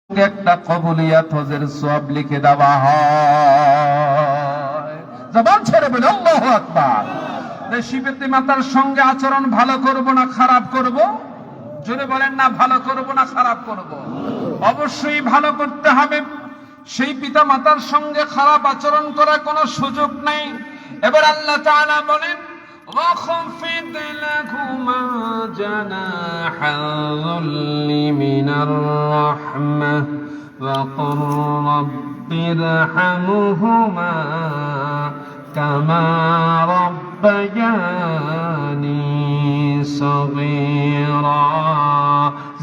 একটা কবুলিয়াত হজের সওয়াব লিখে দেওয়া হয়। জবান ছেড়ে বলে আল্লাহু আকবার। শিবেতে মাতার সঙ্গে আচরণ ভালো করব না খারাপ করব? জোরে বলেন না, ভালো করব না খারাপ করব? অবশ্যই ভালো করতে হবে। সেই পিতা মাতার সঙ্গে খারাপ আচরণ করার কোনো সুযোগ নেই। এবার আল্লাহ তাআলা বলেন وَخَفِضْ لَهُمَا جَنَاحَ الذُّلِّ مِنَ الرَّحْمَةِ وَقُلْ رَبِّ ارْحَمْهُمَا كَمَا رَبَّيَانِي صَغِيرًا।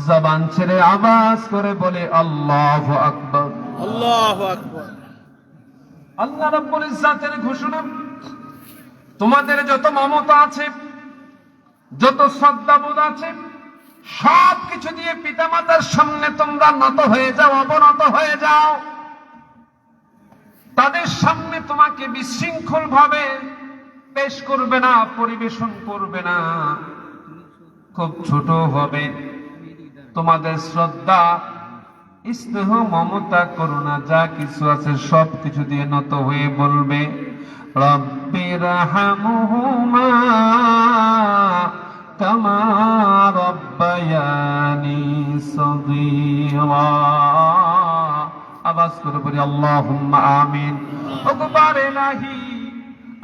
জবান ছেড়ে আওয়াজ করে বলে আল্লাহু আকবার, আল্লাহু আকবার। আল্লাহ রাব্বুল ইজ্জাতের ঘোষণা, তোমাদের যত মমতা আছে, যত শ্রদ্ধাবোধ আছে, সব কিছু দিয়ে পিতামাতার সামনে তোমরা নত হয়ে যাও, অবনত হয়ে যাও। তাদের সামনে তোমাকে বিশৃঙ্খল ভাবে পেশ করবে না, পরিবেশন করবে না। খুব ছোট হবে। তোমাদের শ্রদ্ধা, স্নেহ, মমতা, করুণা যা কিছু আছে সব কিছু দিয়ে নত হয়ে বলবে রব্বিরহামহুমা কামা রব্বায়ানি সগীরা। আওয়াজ করে বলি আল্লাহুম্মা আমিন। আকবার ইলাহি,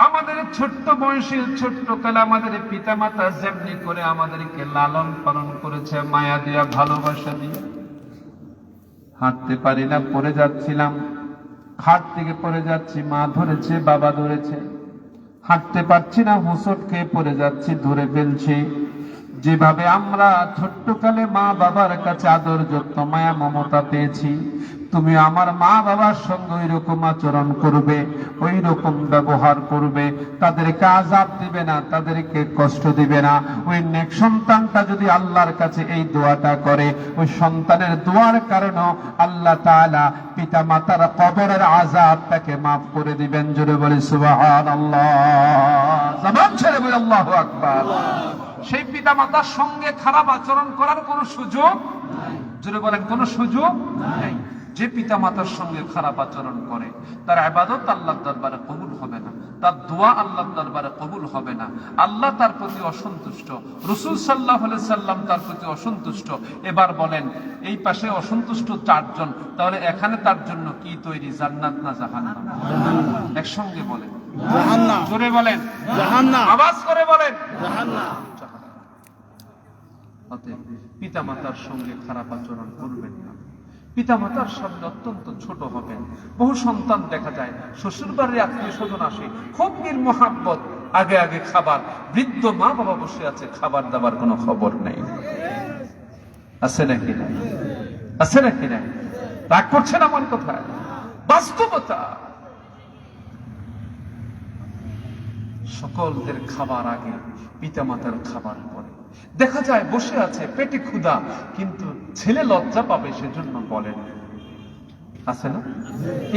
আমাদের ছোট্ট বয়সে ছোট্ট কালে আমাদের পিতা মাতা যেমনি করে আমাদেরকে লালন পালন করেছে, মায়া দিয়া, ভালোবাসা দিয়ে। হাঁটতে পারি না, পড়ে যাচ্ছিলাম, খাট থেকে পড়ে যাচ্ছি, মা ধরেছে, বাবা ধরেছে। হাঁটতে পারছি না, হোঁচট খেয়ে পড়ে যাচ্ছি, ধরে ফেলছে। যেভাবে আমরা ছোট্টকালে মা বাবার কাছে আদর, যত্ন, মায়া, মমতা পেয়েছি, তুমি আমার মা বাবার সঙ্গে ওই রকম আচরণ করবে, ওই রকম ব্যবহার করবে। তাদেরকে আযাব দিবে না, তাদেরকে কষ্ট দিবে না। ওই নেক সন্তানটা যদি আল্লাহর কাছে এই দোয়াটা করে, ওই সন্তানের দোয়ার কারণে আল্লাহ তাআলা পিতা মাতার কবরের আযাবটাকে মাফ করে দিবেন। জোরে বলি সুবহানাল্লাহ। জবান ছেড়ে বলি আল্লাহু আকবার। সেই পিতা মাতার সঙ্গে খারাপ আচরণ করার কোনো সুযোগ নাই। জোরে বলেন, কোনো সুযোগ নাই। যে পিতা মাতার সঙ্গে খারাপ আচরণ করে, তার ইবাদত আল্লাহর দরবারে কবুল হবে না, তার দোয়া আল্লাহর দরবারে কবুল হবে না। আল্লাহ তার প্রতি অসন্তুষ্ট, রাসূল সাল্লাল্লাহু আলাইহি সাল্লাম তার প্রতি অসন্তুষ্ট। এবার বলেন, এই পাশে অসন্তুষ্ট চারজন, তাহলে এখানে তার জন্য কি তৈরি, জান্নাত না জাহান্নাম? একসঙ্গে বলেন জাহান্নাম। জোরে বলেন জাহান্নাম। আওয়াজ করে বলেন জাহান্নাম। পিতা মাতার সঙ্গে খারাপ আচরণ করবেন না। পিতা মাতার সামনে অত্যন্ত ছোট হবেন। বহু সন্তান দেখা যায় শ্বশুর বাড়ির আত্মীয় স্বজন আসে, খুব মহাব্বত, আগে আগে খাবার, বৃদ্ধ মা বাবা বসে আছে, খাবার দাবার কোনো খবর নেই। আছে নাকি না? আছে নাকি না? রাগ করছেন আমার কথায়? বাস্তবতা। সকলদের খাবার আগে, পিতা মাতার খাবার পরে। দেখা যায় বসে আছে, পেটে ক্ষুধা, কিন্তু ছেলে লজ্জা পাবে সেজন্য বলেন। আছে না?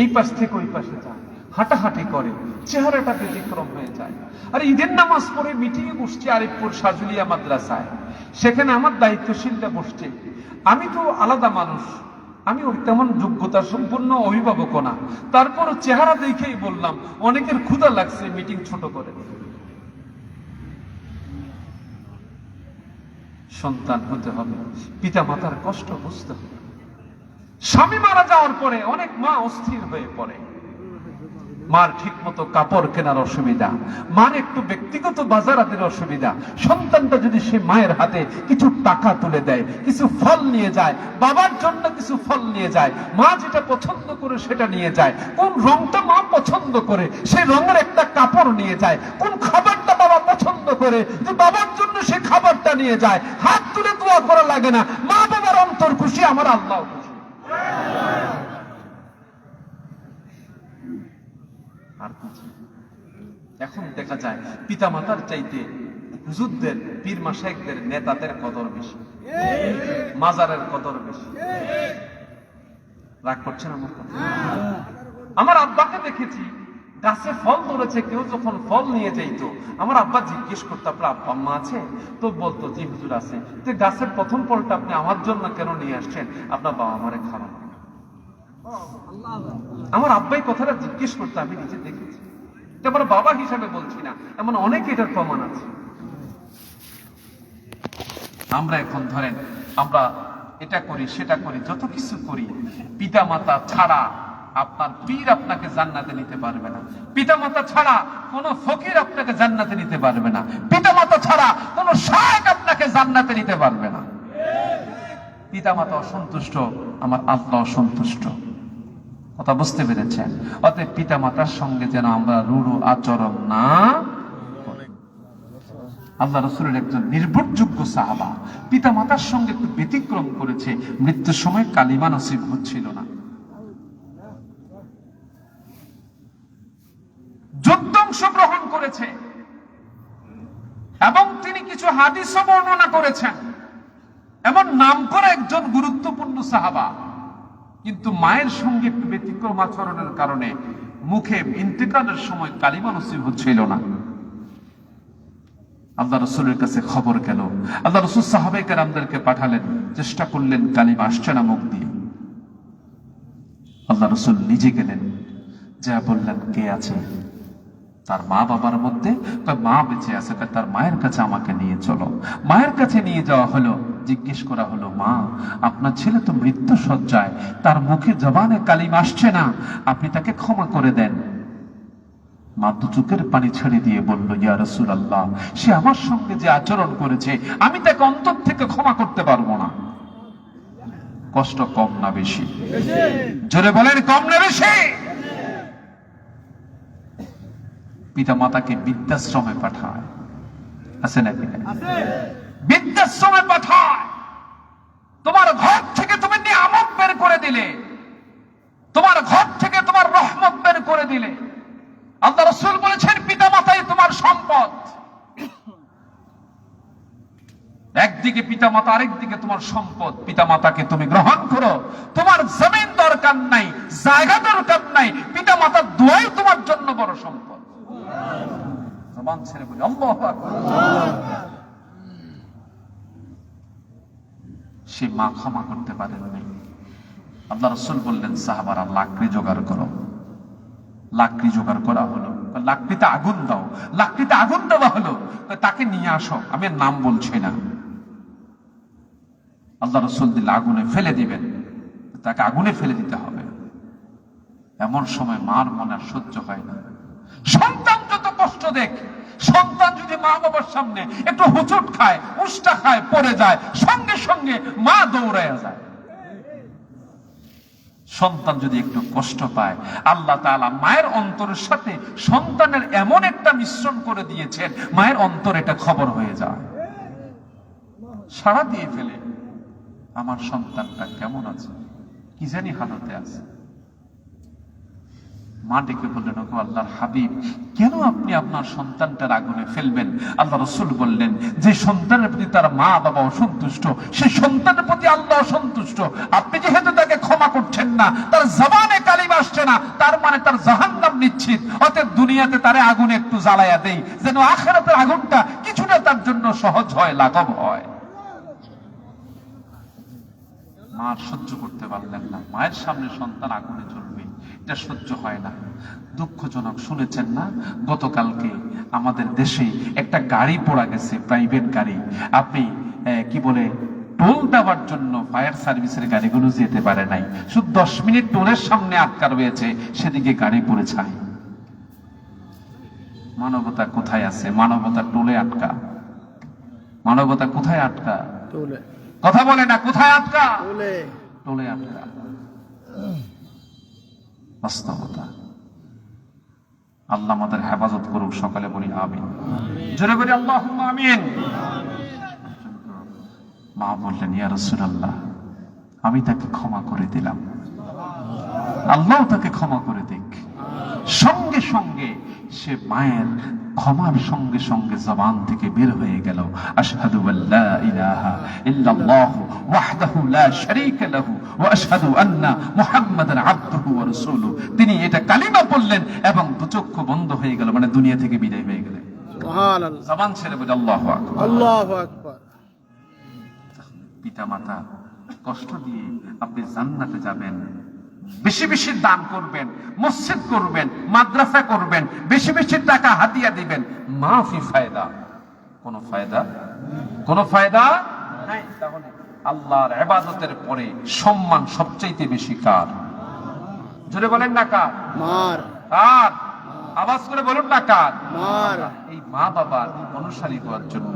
এই পাশ থেকে ওই পাশে যায়, হাঁটাহাঁটি করে, চেহারাটা ব্যতিক্রম হয়ে যায়। আর ঈদের নামাজ পড়ে মিটিংয়ে বসছে আরিফপুর সাজুলিয়া মাদ্রাসায়, সেখানে আমার দায়িত্বশীলরা বসছে। আমি তো আলাদা মানুষ, আমি তেমন যোগ্যতা সম্পন্ন অভিভাবক না, তারপর চেহারা দেখেই বললাম অনেকের ক্ষুধা লাগছে, মিটিং ছোট করে। সন্তান হতে হবে, পিতা মাতার কষ্ট বুঝতে হবে। স্বামী মারা যাওয়ার পরে অনেক মা অস্থির হয়ে পড়ে। মার ঠিক মতো কাপড় কেনার অসুবিধা, মার একটু ব্যক্তিগত বাজারাতের অসুবিধা। সন্তানটা যদি সে মায়ের হাতে কিছু টাকা তুলে দেয়, কিছু ফল নিয়ে যায়, বাবার জন্য কিছু ফল নিয়ে যায়, মা যেটা পছন্দ করে সেটা নিয়ে যায়, কোন রংটা মা পছন্দ করে সেই রঙের একটা কাপড় নিয়ে যায়, কোন খাবারটা বাবা পছন্দ করে যে বাবার জন্য সে খাবারটা নিয়ে যায়, হাত তুলে দোয়া করা লাগে না, মা বাবার অন্তর খুশি, আমার আল্লাহ খুশি। এখন দেখা যায় পিতা মাতার চাইতে হুজুরদের, পীর মাশায়েখদের, নেতাদের কদর বেশি, মাজারের কদর বেশি। রাগ করছেন আমার কথা? আমার আব্বাকে দেখেছি গাছে ফল ধরেছে, কেউ যখন ফল নিয়ে যাইতো আমার আব্বা জিজ্ঞেস করতো আপনার আব্বা আম্মা আছে? তো বলতো জি হুজুর আছে। গাছের প্রথম ফলটা আপনি আমার জন্য কেন নিয়ে আসছেন? আপনার বাবা মারে খাওয়ান। আমার আব্বাই কথাটা জিজ্ঞেস করতে আমি নিজে দেখেছি, এটা আমার বাবা হিসাবে বলছি না, এমন অনেক এটার প্রমাণ আছে। আমরা এখন ধরেন আমরা এটা করি সেটা করি, যত কিছু করি, পিতা মাতা ছাড়া আপনার পীর আপনাকে জান্নাতে নিতে পারবে না, পিতা মাতা ছাড়া কোন ফকির আপনাকে জান্নাতে নিতে পারবে না, পিতা মাতা ছাড়া কোন শায়েখ আপনাকে জান্নাতে নিতে পারবে না। পিতা মাতা অসন্তুষ্ট, আমার আল্লাহ অসন্তুষ্ট। কথা বুঝতে পেরেছেন? অতএব পিতা মাতার সঙ্গে যেন আমরা রূঢ় আচরণ না করি। আল্লাহ রাসূলের একজন নির্ভরযোগ্য সাহাবা পিতা মাতার সঙ্গে একটু ব্যতিক্রম করেছে, মৃত্যুর সময় কালিমা নসিব হচ্ছিল না, যুদ্ধ অংশগ্রহণ করেছে এবং তিনি কিছু হাদিসও বর্ণনা করেছেন, এমন নাম করে একজন গুরুত্বপূর্ণ সাহাবা, কিন্তু মায়ের সঙ্গে একটু ব্যতিক্রম আচরণের কারণে মুখে ইন্তেকালের সময় কালিমা নসিব হচ্ছিল না। আল্লাহ রসুলের কাছে খবর গেল, আল্লাহ রসুল সাহাবায়ে কেরামদেরকে পাঠালেন, চেষ্টা করলেন, কালিমা আসছে না মুখ দিয়ে। আল্লাহ রসুল নিজে গেলেন, যা বললেন কে আছে? তার মা বাবার মধ্যে মা বেঁচে আছে, তার মায়ের কাছে আমাকে নিয়ে চলো। মায়ের কাছে নিয়ে যাওয়া হলো, জিজ্ঞেস করা হলো, মা আপনার ছেলে তো মৃত্যু শয্যায়, তার মুখে জবানে কালিমা আসছে না, আপনি তাকে ক্ষমা করে দেন। মা তো চোখের পানি ছেড়ে দিয়ে বলল, ইয়া রাসূলুল্লাহ, সে আমার সঙ্গে যে আচরণ করেছে আমি তাকে অন্তর থেকে ক্ষমা করতে পারবো না। কষ্ট কম না বেশি? জোরে বলেন, কম না বেশি? পিতা মাতাকে বৃদ্ধাশ্রমে পাঠায়, আছে নাকি? বৃদ্ধাশ্রমে পাঠায়। তোমার ঘর থেকে তুমি নিয়ামত বের করে দিলে, তোমার ঘর থেকে তোমার রহমত বের করে দিলে। আল্লাহ রাসূল বলেছেন, পিতা মাতাই তোমার সম্পদ। একদিকে পিতা মাতা, আরেকদিকে তোমার সম্পদ। পিতা মাতাকে তুমি গ্রহণ করো, তোমার জমিন দরকার নাই, জায়গা দরকার নাই, পিতা মাতার দোয়াই তোমার জন্য বড় সম্পদ। জবান ছেড়ে বলি আল্লাহু আকবার। সে মা ক্ষমা করতে পারেন নাই। আল্লাহ রাসূল বললেন, সাহাবারা লাকড়ি জোগাড় করো। লাকড়ি জোগাড় করা হলো, লাকড়িতে আগুন দাও। লাকড়িতে আগুন দেওয়া হলো, তাকে নিয়ে আসো। আমি নাম বলছি না। আল্লাহ রাসূল দিলে আগুনে ফেলে দিবেন, তাকে আগুনে ফেলে দিতে হবে। এমন সময় মার মনে আর সহ্য হয় না। সন্তান যত কষ্ট দেখ, সন্তান যদি মা বাবার সামনে একটু হুচট খায়, উষ্টা খায়, পড়ে যায়, সঙ্গে সঙ্গে মা দৌড়ায় যায়। সন্তান যদি একটু কষ্ট পায়, আল্লাহ তাআলা মায়ের অন্তরের সাথে সন্তানের এমন একটা মিশ্রণ করে দিয়েছেন, মায়ের অন্তর এটা খবর হয়ে যায়, সাড়া দিয়ে ফেলে, আমার সন্তানটা কেমন আছে, কি জানি হালতে আছে। মা ডেকে বললেন, ওগো আল্লাহর হাবিব, কেন আপনি আপনার সন্তানটার আগুনে ফেলবেন? আল্লাহ রাসূল বললেন, যে সন্তানের প্রতি তার মা বাবা অসন্তুষ্ট, সেই সন্তানের প্রতি আল্লাহ অসন্তুষ্ট। আপনি যেহেতু তাকে ক্ষমা করছেন না, তার জবানে কালিমা আসছে না, তার মানে তার জাহান্নাম নিশ্চিত। অতএব দুনিয়াতে তারে আগুনে একটু জ্বালায়া দেই, যেন আখিরাতের আগুনটা কিছুটা তার জন্য সহজ হয়, লাঘব হয়। মা সহ্য করতে পারলেন না, মায়ের সামনে সন্তান আগুনে জ্বলবে, এটা সহ্য হয় না। দুঃখজনক, শুনেছেন না, গতকালকে আমাদের দেশে একটা গাড়ি পড়া গেছে, প্রাইভেট গাড়ি। আপনি কি বলে, টোল দেওয়ার জন্য ফায়ার সার্ভিসের গাড়িগুলো যেতে পারে নাই, শুধু 10 মিনিট টোলের সামনে আটকা রয়েছে, সেদিকে গাড়ি পড়ে ছাই। মানবতা কোথায় আছে? মানবতা টোলে আটকা। মানবতা কোথায় আটকা? কথা বলে না, কোথায় আটকা? টোলে আটকা। বাস্তবতা। আল্লাহ আমাদের হেফাজত করুক, সকালে বলি আমিন, জোরে বলি আল্লাহুম্মা আমিন। মা বললেন, ইয়া রাসূলুল্লাহ, আমি তাকে ক্ষমা করে দিলাম, আল্লাহ তাকে ক্ষমা করে দিক। সঙ্গে সঙ্গে সে মায়ের ক্ষমার সঙ্গে সঙ্গে জবান থেকে বের হয়ে গেল, আশহাদু আল্লা ইলাহা ইল্লাল্লাহু ওয়াহদাহু লা শারীকা লাহু ওয়া আশহাদু আন্না মুহাম্মাদান আবদুহু ওয়া রাসূলুহু। তিনি এটা কালিমা বললেন এবং দুচক্ষু বন্ধ হয়ে গেল, মানে দুনিয়া থেকে বিদায় হয়ে গেলেন। সুবহানাল্লাহ। জবান ছেড়ে বলে আল্লাহু আকবার, আল্লাহু আকবার। পিতা মাতা কষ্ট দিয়ে আপনি জান্নাতে যাবেন, বেশি বেশি দান করবেন, মসজিদ করবেন, মাদ্রাসা করবেন, বেশি বেশি টাকা হাদিয়া দিবেন, মাফি ফায়দা, কোনো ফায়দা নাই। তাহলে আল্লাহর ইবাদতের পরে সম্মান সবচাইতে বেশি কার? জোরে বলেন না কার? মার কার? আওয়াজ করে বলুন না কার? মার এই মা বাবার অনুসারী হওয়ার জন্য,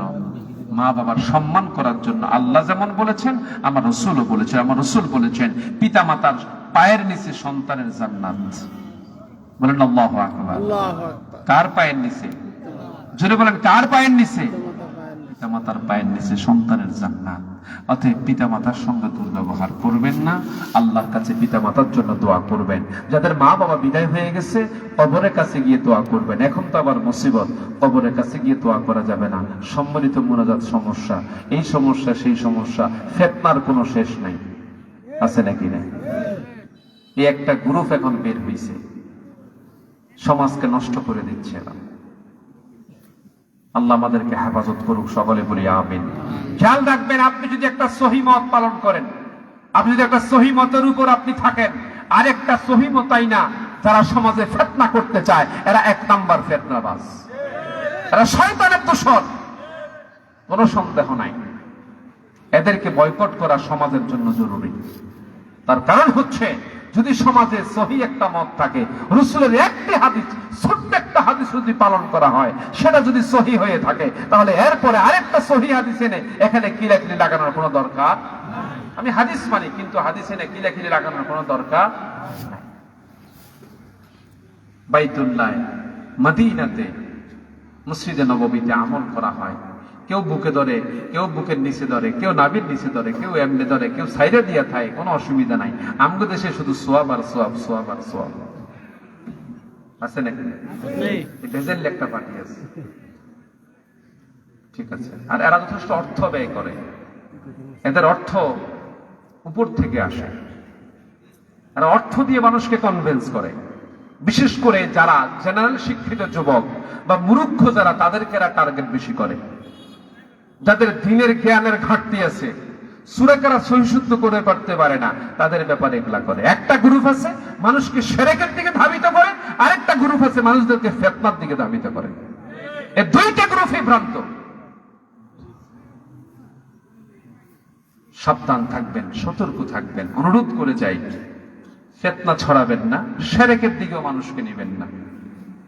মা বাবার সম্মান করার জন্য আল্লাহ যেমন বলেছেন, আমার রাসূলও বলেছেন। আমার রাসূল বলেছেন, পিতা মাতার পায়ের নিচে সন্তানের জান্নাত। বলেন আল্লাহু আকবার। আল্লাহু আকবার। কার পায়ের নিচে? জোরে বলেন, কার পায়ের নিচে? পিতা মাতার পায়ের নিচে সন্তানের জান্নাত। অতএব পিতা মাতার সঙ্গে দুর্ব্যবহার করবেন না, আল্লাহর কাছে পিতা মাতার জন্য দোয়া করবেন। যাদের মা বাবা বিদায় হয়ে গেছে, কবরের কাছে গিয়ে দোয়া করবেন। এখন তো আবার মুসিবত, কবরের কাছে গিয়ে দোয়া করা যাবে না। সম্মিলিত মুনাজাত সমস্যা, এই সমস্যা সেই সমস্যা, ফিতনার কোনো শেষ নাই, আছে নাকি না? এই একটা গ্রুপ এখন বের হইছে, সমাজকে নষ্ট করে দিচ্ছে এরা। আল্লাহ আমাদেরকে হেফাজত করুক, সকলে বলি আমিন। খেয়াল রাখবেন, আপনি যদি একটা সহি মত পালন করেন, আপনি যদি একটা সহি মতের উপর আপনি থাকেন, আরেকটা সহি মতাই না, যারা সমাজে ফিতনা করতে চায়, এরা এক নাম্বার ফিতনাবাজ, এরা শয়তানের দোসর, কোনো সন্দেহ নাই। এদেরকে বয়কট করা সমাজের জন্য জরুরি। তার কারণ হচ্ছে, যদি সমাজে সহি একটা মত থাকে, রাসূলের একটি হাদিস, ছোট্ট একটা হাদিস যদি পালন করা হয়, সেটা যদি সহি হয়ে থাকে, তাহলে এরপরে আরেকটা সহি হাদিস এনে এখানে কিলাকিলি লাগানোর কোনো দরকার। আমি হাদিস মানি, কিন্তু হাদিস এনে কিলাকিলি লাগানোর কোনো দরকার নাই। বাইতুল্লাহ মদিনাতে, মসজিদে নববীতে আমল করা হয়। কেউ বুকে ধরে, কেউ বুকের নিচে ধরে, কেউ নাভির নিচে ধরে, কেউ এমনি ধরে, কেউ সাইডে দিয়া থাকে, কোনো অসুবিধা নাই। আমগো দেশে শুধু সোয়াব আর সোয়াব, সোয়াব আর সোয়াব, আছে নাকি? ভেজেল একটা পার্টি আছে, ঠিক আছে। আর এরা যথেষ্ট অর্থ ব্যয় করে, এদের অর্থ উপর থেকে আসে, এরা অর্থ দিয়ে মানুষকে কনভিন্স করে। বিশেষ করে যারা জেনারেল শিক্ষিত যুবক বা মূর্খ যারা, তাদেরকে এরা টার্গেট বেশি করে। যাদের দিনের জ্ঞানের ঘাটতি আছে, সূরা কারা সহিশুদ্ধ করে করতে পারে না, তাদের ব্যাপারে এগুলা করে। একটা গ্রুপ আছে মানুষকে শিরকের দিকে ধাবিত করে, আরেকটা গ্রুপ আছে মানুষদেরকে ফিতনার দিকে ধাবিত করে। এই দুইটা গ্রুপই ভ্রান্ত। সাবধান থাকবেন, সতর্ক থাকবেন। অনুরোধ করে যাই, ফিতনা ছড়াবেন না, শিরকের দিকেও মানুষকে নেবেন না।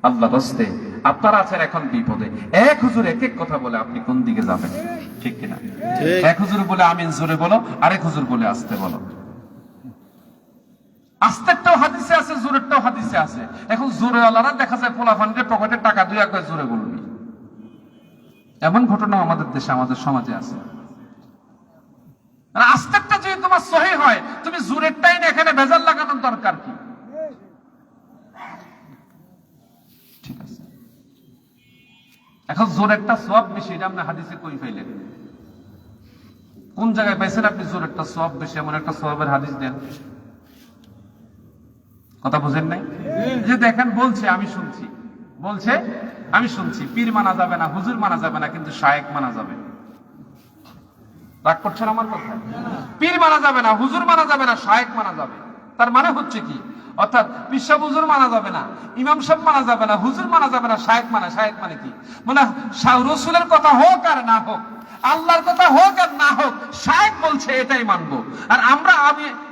আল্লাহ রাস্তে আপনারা আছেন এখন বিপদে, এক হুজুর এক এক কথা বলে, আপনি কোন দিকে যাবেন? ঠিক কিনা? এক হুজুর বলে আমিন জোরে বলো, আরেক হুজুর বলে আস্তে বলো। আস্তেরটাও হাদিসে আছে, জোরেরটাও হাদিসে আছে। এখন জোরে আল্লাহরা দেখা যায় পোলাপানদের পকেটে টাকা দুই এক জোরে বলবি, এমন ঘটনা আমাদের দেশে, আমাদের সমাজে আছে। আস্তেরটা যদি তোমার সহি হয়, তুমি জোরেরটাই না, এখানে ভেজাল লাগানোর দরকার কি? ঠিক আছে। এখন জোরেরটা সওয়াব বেশি, এটা আপনি হাদিসে কই পাইলেন? কোন জায়গায় পাইছেন আপনি জোরেরটা সওয়াব বেশি? এমন একটা সওয়াবের হাদিস দেন। কথা বুঝেন নাই? যে দেখেন বলছে, আমি শুনছি, বলছে আমি শুনছি, পীর মানা যাবে না, হুজুর মানা যাবে না, কিন্তু শায়েখ মানা যাবে। রাগ করছেন আমার কথা? পীর মানা যাবে না, হুজুর মানা যাবে না, শায়েখ মানা যাবে। তার মানে হচ্ছে কি? অর্থাৎ পীর সাহেব হুজুর মানা যাবে না, ইমাম সাহেব মানা যাবে না, হুজুর মানা যাবে না, শায়েখ মানে কি? মানে রাসূলের কথা হোক আর না হোক, আল্লাহর কথা হোক আর না হোক, শায়েখ বলছে এটাই মানবো। আর আমরা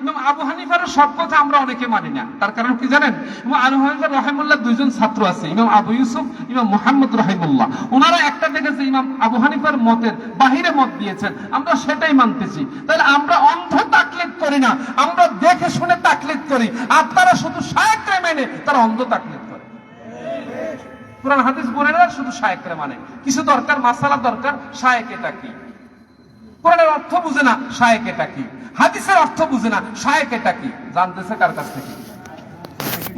ইমাম আবু হানিফার সব কথা আমরা অনেকে মানি না। তার কারণ কি জানেন? ইমাম আবু হানিফা রাহিমাহুল্লাহ দুইজন ছাত্র আছে, ইমাম আবু ইউসুফ, ইমাম মুহাম্মদ রাহিমাহুল্লাহ। ওনারা একটা দেখেছে ইমাম আবু হানিফার মতের বাহিরে মত দিয়েছেন, আমরা সেটাই মানতেছি। তাহলে আমরা অন্ধ তাকলিদ করি না, আমরা দেখে শুনে তাকলিদ করি। আর তারা শুধু শায়েখকে মেনে, তারা অন্ধ তাকলিদ করে। কোরআন হাদিস বলে না, শুধু শায়েখকে মানে। কিছু দরকার, মাসালা দরকার, শায়েখ এটা কি? কোরআনের অর্থ বুঝে না, শায়েখ এটা কি? হাদিসের অর্থ বুঝে না, শায়েখ এটা কি? জানতেছে কার কাছ থেকে?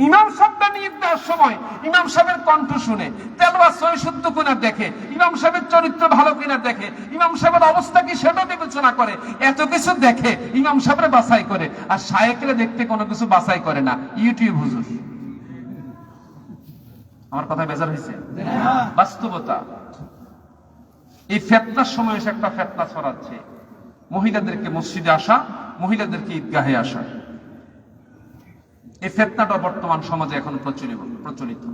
ইমাম সাহেবটা নিয়ে দেওয়ার সময় ইমাম সাহেবের কণ্ঠ শুনে, তেলাওয়াত সহিশুদ্ধ কিনা দেখে, ইমাম সাহেবের চরিত্র ভালো কিনা দেখে, ইমাম সাহেবের অবস্থা কি সেটা বিবেচনা করে, এত কিছু দেখে ইমাম সাহেবের বাছাই করে। আর শায়েখরা দেখতে কোনো কিছু বাছাই করে না, ইউটিউব হুজুর। আমার কথা বেজার হয়েছে? বাস্তবতা। এই ফিতনার সময় এসে একটা ফিতনা ছড়াচ্ছে, মহিলাদেরকে মসজিদে আসা, মহিলাদেরকে ঈদগাহে আসা। এই ফিতনাটা বর্তমান সমাজে এখন প্রচলিত।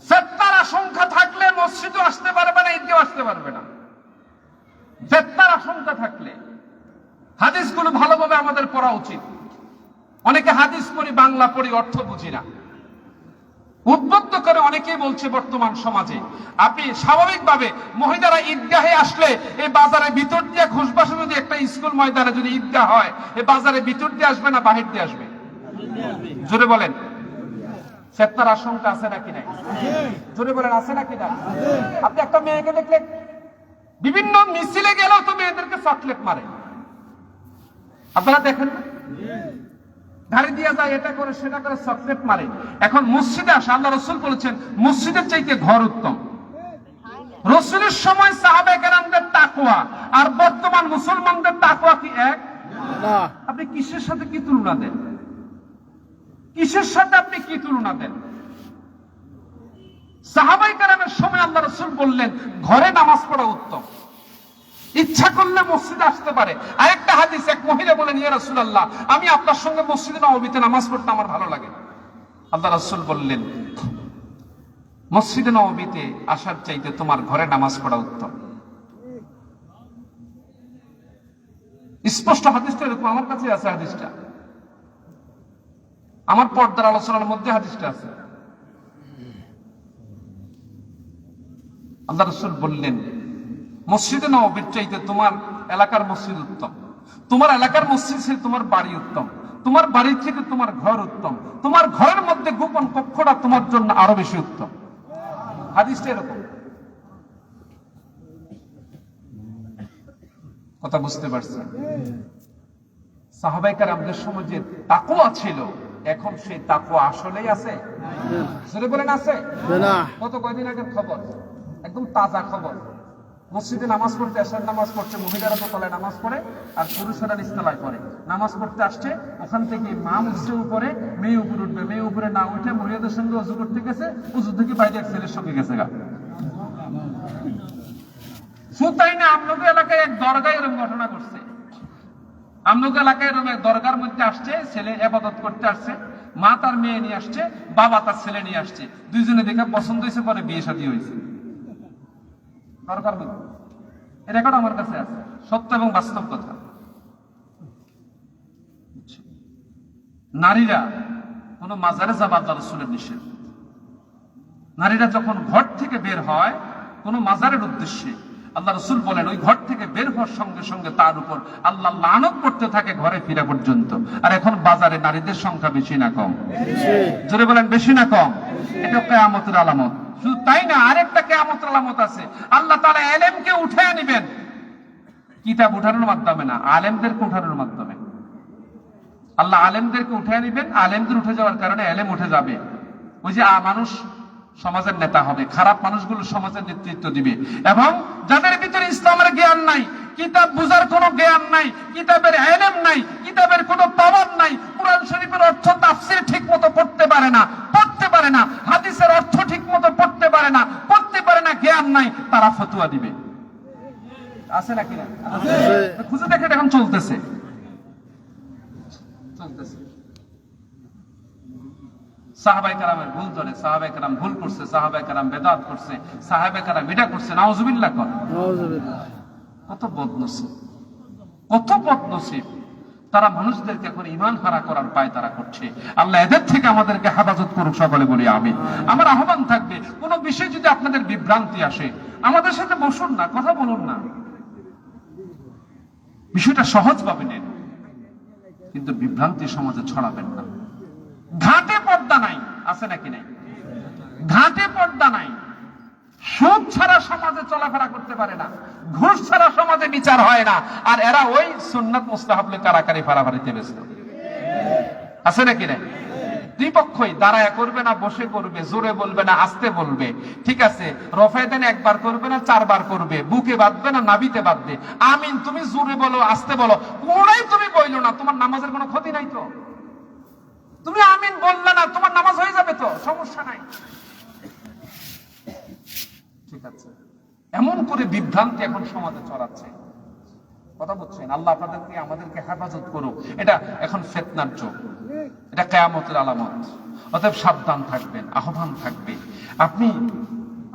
ফিতনার আশঙ্কা থাকলে মসজিদে আসতে পারবে না, ঈদগাহ আসতে পারবে না। ফিতনার আশঙ্কা থাকলে হাদিসগুলো ভালোভাবে আমাদের পড়া উচিত। অনেকে হাদিস পড়ি, বাংলা পড়ি, অর্থ বুঝি না। উদ্বুদ্ধ করে অনেকেই বলছে বর্তমান সমাজে আপনি স্বাভাবিকভাবে মহিলারা ঈদগাহে আসলে এই বাজারের ভিতর দিয়ে ঘুষবাসে যদি একটা স্কুল ময়দানে যদি ঈদগাহ হয়, এই বাজারের ভিতর দিয়ে আসবে না বাহির দিয়ে আসবে? জোরে বলেন। ফিতনার আশঙ্কা আছে নাকি নাই? জোরে বলেন, আছে নাকি না? আপনি একটা মেয়েকে দেখলে বিভিন্ন মিছিলে গেলেও তো মেয়েদেরকে চকলেট মারে, আপনারা দেখেন না? গাড়ি দিয়ে যায়, এটা করে সেটা করে চকলেট মারে। এখন মসজিদে আসে, আল্লাহ রাসূল বলেছেন মসজিদের চাইতে ঘর উত্তম। রাসূলের সময় সাহাবায়ে কেরামদের তাকওয়া আর বর্তমান মুসলমানদের তাকওয়া কি এক? না। আপনি কিসের সাথে কি তুলনা দেন? কিসের সাথে আপনি কি তুলনা দেন? সাহাবায়ে কেরামের সময় আল্লাহ রাসূল বললেন ঘরে নামাজ পড়া উত্তম, ইচ্ছা করলে মসজিদে আসতে পারে। আরেকটা হাদিস, এক মহিলা বলেন ইয়া রাসূলুল্লাহ আমি আপনার সঙ্গে মসজিদে নববীতে নামাজ পড়তে আমার ভালো লাগে। আল্লাহ রাসূল বললেন মসজিদে নববীতে আসার চাইতে তোমার ঘরে নামাজ পড়া উত্তম। স্পষ্ট হাদিসটা এরকম, আমার কাছে আছে হাদিসটা, আমার পর্দার আলোচনার মধ্যে হাদিসটা আছে। আল্লাহ রাসূল বললেন মসজিদে নববীর চাইতে তোমার এলাকার মসজিদ উত্তম, তোমার এলাকার মসজিদ থেকে তোমার বাড়ি উত্তম, তোমার বাড়ি থেকে তোমার ঘর উত্তম, তোমার ঘরের মধ্যে গোপন কক্ষটা তোমার জন্য আরো বেশি উত্তম। হাদিসটা এরকম। কথা বুঝতে পারছেন? সাহাবায়ে কেরামদের সময় যে তাকওয়া ছিল, এখন সেই তাকওয়া আসলেই আছে? জোরে বলেন আছে? না। কত কয়দিন আগের খবর, একদম তাজা খবর। মসজিদে নামাজ পড়তে, এশার নামাজ পড়ছে, মহিলারা দোতলায় নামাজ পড়ে আর পুরুষেরা নিচতলায় পড়ে। নামাজ পড়তে আসছে, ওখান থেকে মা উঠছে উপরে, মেয়ে উপরে উঠবে, মেয়ে উপরে না উঠে মহিলাদের সঙ্গে অজু করতে গেছে, অজু থেকে বাইরে এক ছেলের সঙ্গে গেছে গা। শুধু তাই না, আমনগর এলাকায় এক দরগায় এরকম ঘটনা ঘটছে। আমনগর এলাকায় এরকম এক দরগার মধ্যে আসছে, ছেলে ইবাদত করতে আসছে, মা তার মেয়ে নিয়ে আসছে, বাবা তার ছেলে নিয়ে আসছে, দুইজনে দেখে পছন্দ হয়েছে, পরে বিয়ে শাদী হয়েছে দরকার মধ্যে। এর রেকর্ড আমার কাছে আছে, সত্য এবং বাস্তব কথা। নারীরা কোন মাজারে যাওয়া আল্লাহ রাসূলের নিষেধ। নারীরা যখন ঘর থেকে বের হয় কোন মাজারের উদ্দেশ্যে, আল্লাহ রাসূল বলেন ওই ঘর থেকে বের হওয়ার সঙ্গে সঙ্গে তার উপর আল্লাহ লানত করতে থাকে ঘরে ফিরা পর্যন্ত। আর এখন বাজারে নারীদের সংখ্যা বেশি না কম? জোরে বলেন, বেশি না কম? এটা কিয়ামতের আলামত। শুধু তাই না, আরেকটা কিয়ামতের আলামত আছে, আল্লাহ তাআলা ইলমকে উঠায় নেবেন। কিতাব উঠানোর মাধ্যমে না, আলেমদেরকে উঠানোর মাধ্যমে। আল্লাহ আলেমদেরকে উঠায় নেবেন, আলেমদের উঠে যাওয়ার কারণে ইলম উঠে যাবে। ওই যে মানুষ সমাজের নেতা হবে, খারাপ মানুষগুলো সমাজের নেতৃত্ব দিবে। এবং যাদের ভিতরে ইসলামের জ্ঞান নাই, কিতাব বুঝার কোনো জ্ঞান নাই, কিতাবের ইলম নাই, কিতাবের কোনো পাওয়ার নাই, কুরআন শরীফের অর্থ তাফসীর ঠিকমতো পড়তে পারে না, হাদিসের অর্থ ঠিকমতো পড়তে পারে না, জ্ঞান নাই, তারা ফতোয়া দিবে। আছে নাকি না? খুঁজে দেখে এখন চলতেছে। সাহাবায়ে কেরামের ভুল ধরে, সাহাবায়ে কেরাম ভুল করছে, সাহাবায়ে কেরাম বেদাত করছে, সাহাবায়ে কেরাম বিদআত করছে, নাউজুবিল্লাহ কর। কত বদনসিব, কত বদনসিব। তারা মানুষদেরকে এখন ঈমান হারা করার পায় তারা করছে। আল্লাহ এদের থেকে আমাদেরকে হেফাজত করুক, সকলে বলি আমিন। আমার আহ্বান থাকবে, কোন বিষয় যদি আপনাদের বিভ্রান্তি আসে, আমাদের সাথে বসুন না, কথা বলুন না, বিষয়টা সহজভাবে নেন, কিন্তু বিভ্রান্তি সমাজে ছড়াবেন না। ঘাটে পর্দা নাই, আছে নাকি নাই? ঘাটে পর্দা নাই। সুদ ছাড়া সমাজে চলাফেরা করতে পারে না, ঘুষ ছাড়া সমাজে বিচার হয় না, আর এরা ওই সুন্নাত মুস্তাহাব কারাকারি ফারাফারিতে ব্যস্ত। আছে নাকি নাই? দুই পক্ষই দাঁড়ায় করবে না, বসে করবে, জোরে বলবে না, আস্তে বলবে, ঠিক আছে, রফায়দান একবার করবে না, চারবার করবে, বুকে বাঁধবে না, নাভিতে বাঁধবে। আমিন তুমি জোরে বলো, আস্তে বলো, কোনটাই তুমি বইলো না, তোমার নামাজের কোনো ক্ষতি নাই তো। তুমি আমিন বললে না, তোমার নামাজ হয়ে যাবে তো, সমস্যা নাই, ঠিক আছে। এমন করে বিভ্রান্তি এখন সমাজে ছড়াচ্ছে। কথা বলছেন? আল্লাহ আপনাদেরকে আমাদেরকে হেফাজত করুক। এটা এখন ফিতনার যুগ, এটা কিয়ামতের আলামত। অতএব সাবধান থাকবেন, আহ্বান থাকবে। আপনি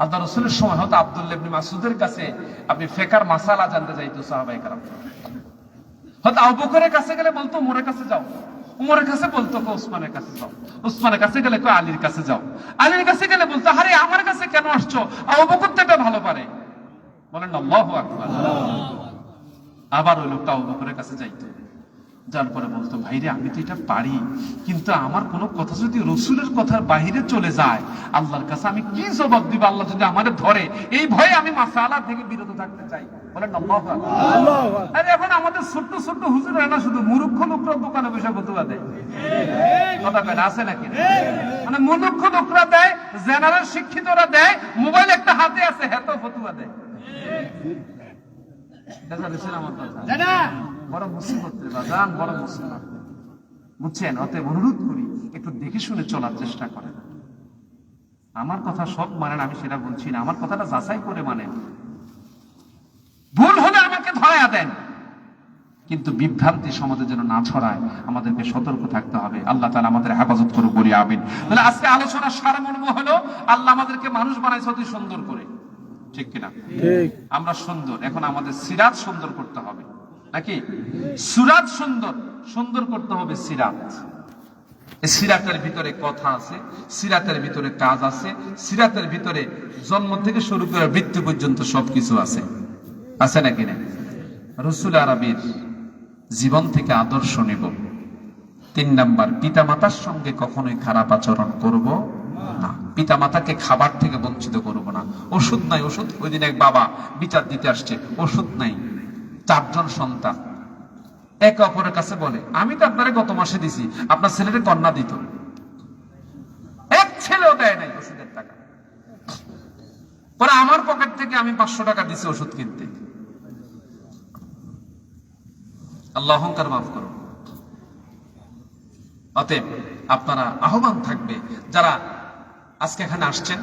আল্লাহ রাসূলের সময় হয়তো আব্দুল্লাহ ইবনে মাসউদের কাছে আপনি ফিকর মাসালা জানতে যাইতো সাহাবায়ে কেরাম। হয়তো আবু বকরের কাছে গেলে বলতো উমরের কাছে যাও, উমরের কাছে বলতো ওসমানের কাছে যাও, ওসমানের কাছে গেলে আলীর কাছে যাও, আলীর কাছে গেলে বলতো আরে আমার কাছে কেন আসছো, আবু বকর তো এটা ভালো পারে। বলেন আল্লাহু আকবার। আবার ওই লোকটা আবু বকরের কাছে যাইতো, যার পরে বলতো ভাইরে আমি তো এটা পারি, কিন্তু আমার কোনো কথা যদি রসুলের কথার বাহিরে চলে যায় আল্লাহর কাছে আমি কি জবাব দিব, আল্লাহ যদি আমারে ধরে, এই ভয়ে আমি মাসালা থেকে বিরত থাকতে চাই। বলেন আল্লাহু আকবার। আরে এখন আমাদের ছোট্ট ছোট্ট হুজুর না শুধু মূর্খ লোকরা দোকানে বসে ফতুয়া দেয়, কথা কেন আছে নাকি? মানে মূর্খ লোকরা দেয়, জেনারেল শিক্ষিতরা দেয়, মোবাইল একটা হাতে আছে হেতো ফতুয়া দেয়। বড় মুসিবত রে বাজান, বড় মুসিবত, বুঝছেন? অতএব অনুরোধ করি একটু দেখে শুনে চলার চেষ্টা করেন। আমার কথা সব মানেন, আমি সেটা বলছি না, আমার কথাটা যাচাই করে মানেন। ভুল হলে আমাকে ধরায়া দেন, কিন্তু বিভ্রান্তি সমাজে যেন না ছড়ায় আমাদেরকে সতর্ক থাকতে হবে। আল্লাহ তাআলা আমাদের হেফাজত করুক, বলি আমিন। তাহলে আজকে আলোচনার সারমর্ম হলো আল্লাহ আমাদেরকে মানুষ বানাইছে অতি সুন্দর করে, ঠিক কিনা? ঠিক। আমরা সুন্দর, এখন আমাদের সিরাত সুন্দর করতে হবে নাকি? সুরাত সুন্দর, সুন্দর করতে হবে সিরাত। এই সিরাতের ভিতরে কথা আছে, সিরাতের ভিতরে কাজ আছে, সিরাতের ভিতরে জন্ম থেকে শুরু করে মৃত্যু পর্যন্ত সবকিছু আছে, আছে নাকি না? রাসূল আরবীর জীবন থেকে আদর্শ নেব। 3 নাম্বার, পিতামাতার সঙ্গে কখনোই খারাপ আচরণ করব না, পিতামাতাকে খাবার থেকে বঞ্চিত করব না। ওষুধ নাই, ওষুধ ওই দিন এক বাবা বিচার দিতে আসছে, ওষুধ নাই, 4 জন সন্তান, একে অপরের কাছে বলে আমি তো আপনারে গত মাসে দিছি, আপনার ছেলের কন্যা দিত, এক ছেলেও দেয় নাই ওষুধের টাকা। পরে আমার পকেট থেকে আমি 500 টাকা দিছি ওষুধ কিনতে। আল্লাহ অহংকার মাফ করো। অতএব আপনারা আহ্বান থাকবে, যারা আজকে এখানে আসছেন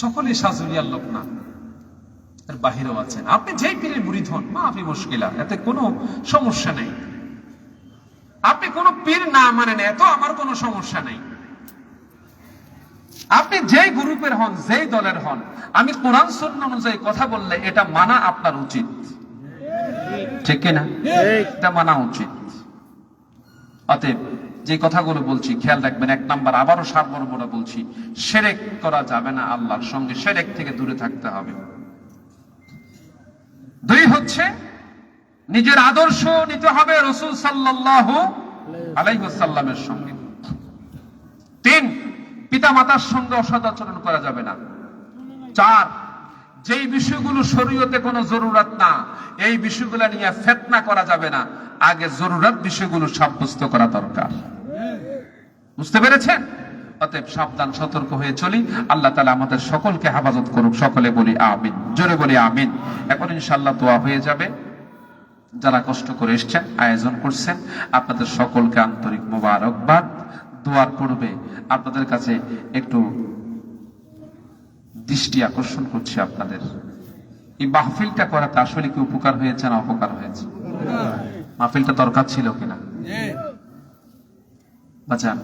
সকলেই সাজুলিয়ার লোক না, এর বাহিরেও আছেন। আপনি যেই পীরের মুরিদ হন, মাফি মুশকিলা, এতে কোনো সমস্যা নেই। আপনি কোন পীর না মানেন, এত আমার কোনো সমস্যা নেই। আপনি যেই গ্রুপের হন, যেই দলের হন, আমি কোরআন সুন্নাহ অনুযায়ী কথা বললে এটা মানা আপনার উচিত, ঠিক কিনা? এটা মানা উচিত। অতএব যে কথাগুলো বলছি খেয়াল রাখবেন। 1 নাম্বার, আবারও সারমর্মটা বলছি, শিরক করা যাবে না, আল্লাহর সঙ্গে শিরক থেকে দূরে থাকতে হবে। 2 হচ্ছে নিজের আদর্শ নিতে হবে রাসূল সাল্লাল্লাহু আলাইহি ওয়াসাল্লামের সঙ্গে। 3, পিতামাতার সঙ্গে অসদাচরণ করা যাবে না। 4, যেই বিষয়গুলো শরীয়তে কোনো জরুরত না, এই বিষয়গুলো নিয়ে ফিতনা করা যাবে না, আগে জরুরত বিষয়গুলো সাব্যস্ত করা দরকার। বুঝতে পেরেছেন? অতএব সাবধান, সতর্ক হয়ে চলি। আল্লাহ তাআলা আমাদের সকলকে হেফাজত করুক, সকলে বলি আমিন, জোরে বলি আমিন। এখন ইনশাআল্লাহ দোয়া হয়ে যাবে। যারা কষ্ট করে এসেছেন, আয়োজন করছেন, আপনাদের সকলকে আন্তরিক মোবারকবাদ। দোয়ার পূর্বে আপনাদের কাছে একটু দৃষ্টি আকর্ষণ করছি আপনাদের, এই মাহফিলটা করাতে আসলে কি উপকার হয়েছে না অপকার হয়েছে? মাহফিলটা দরকার ছিল কিনা? বাজান,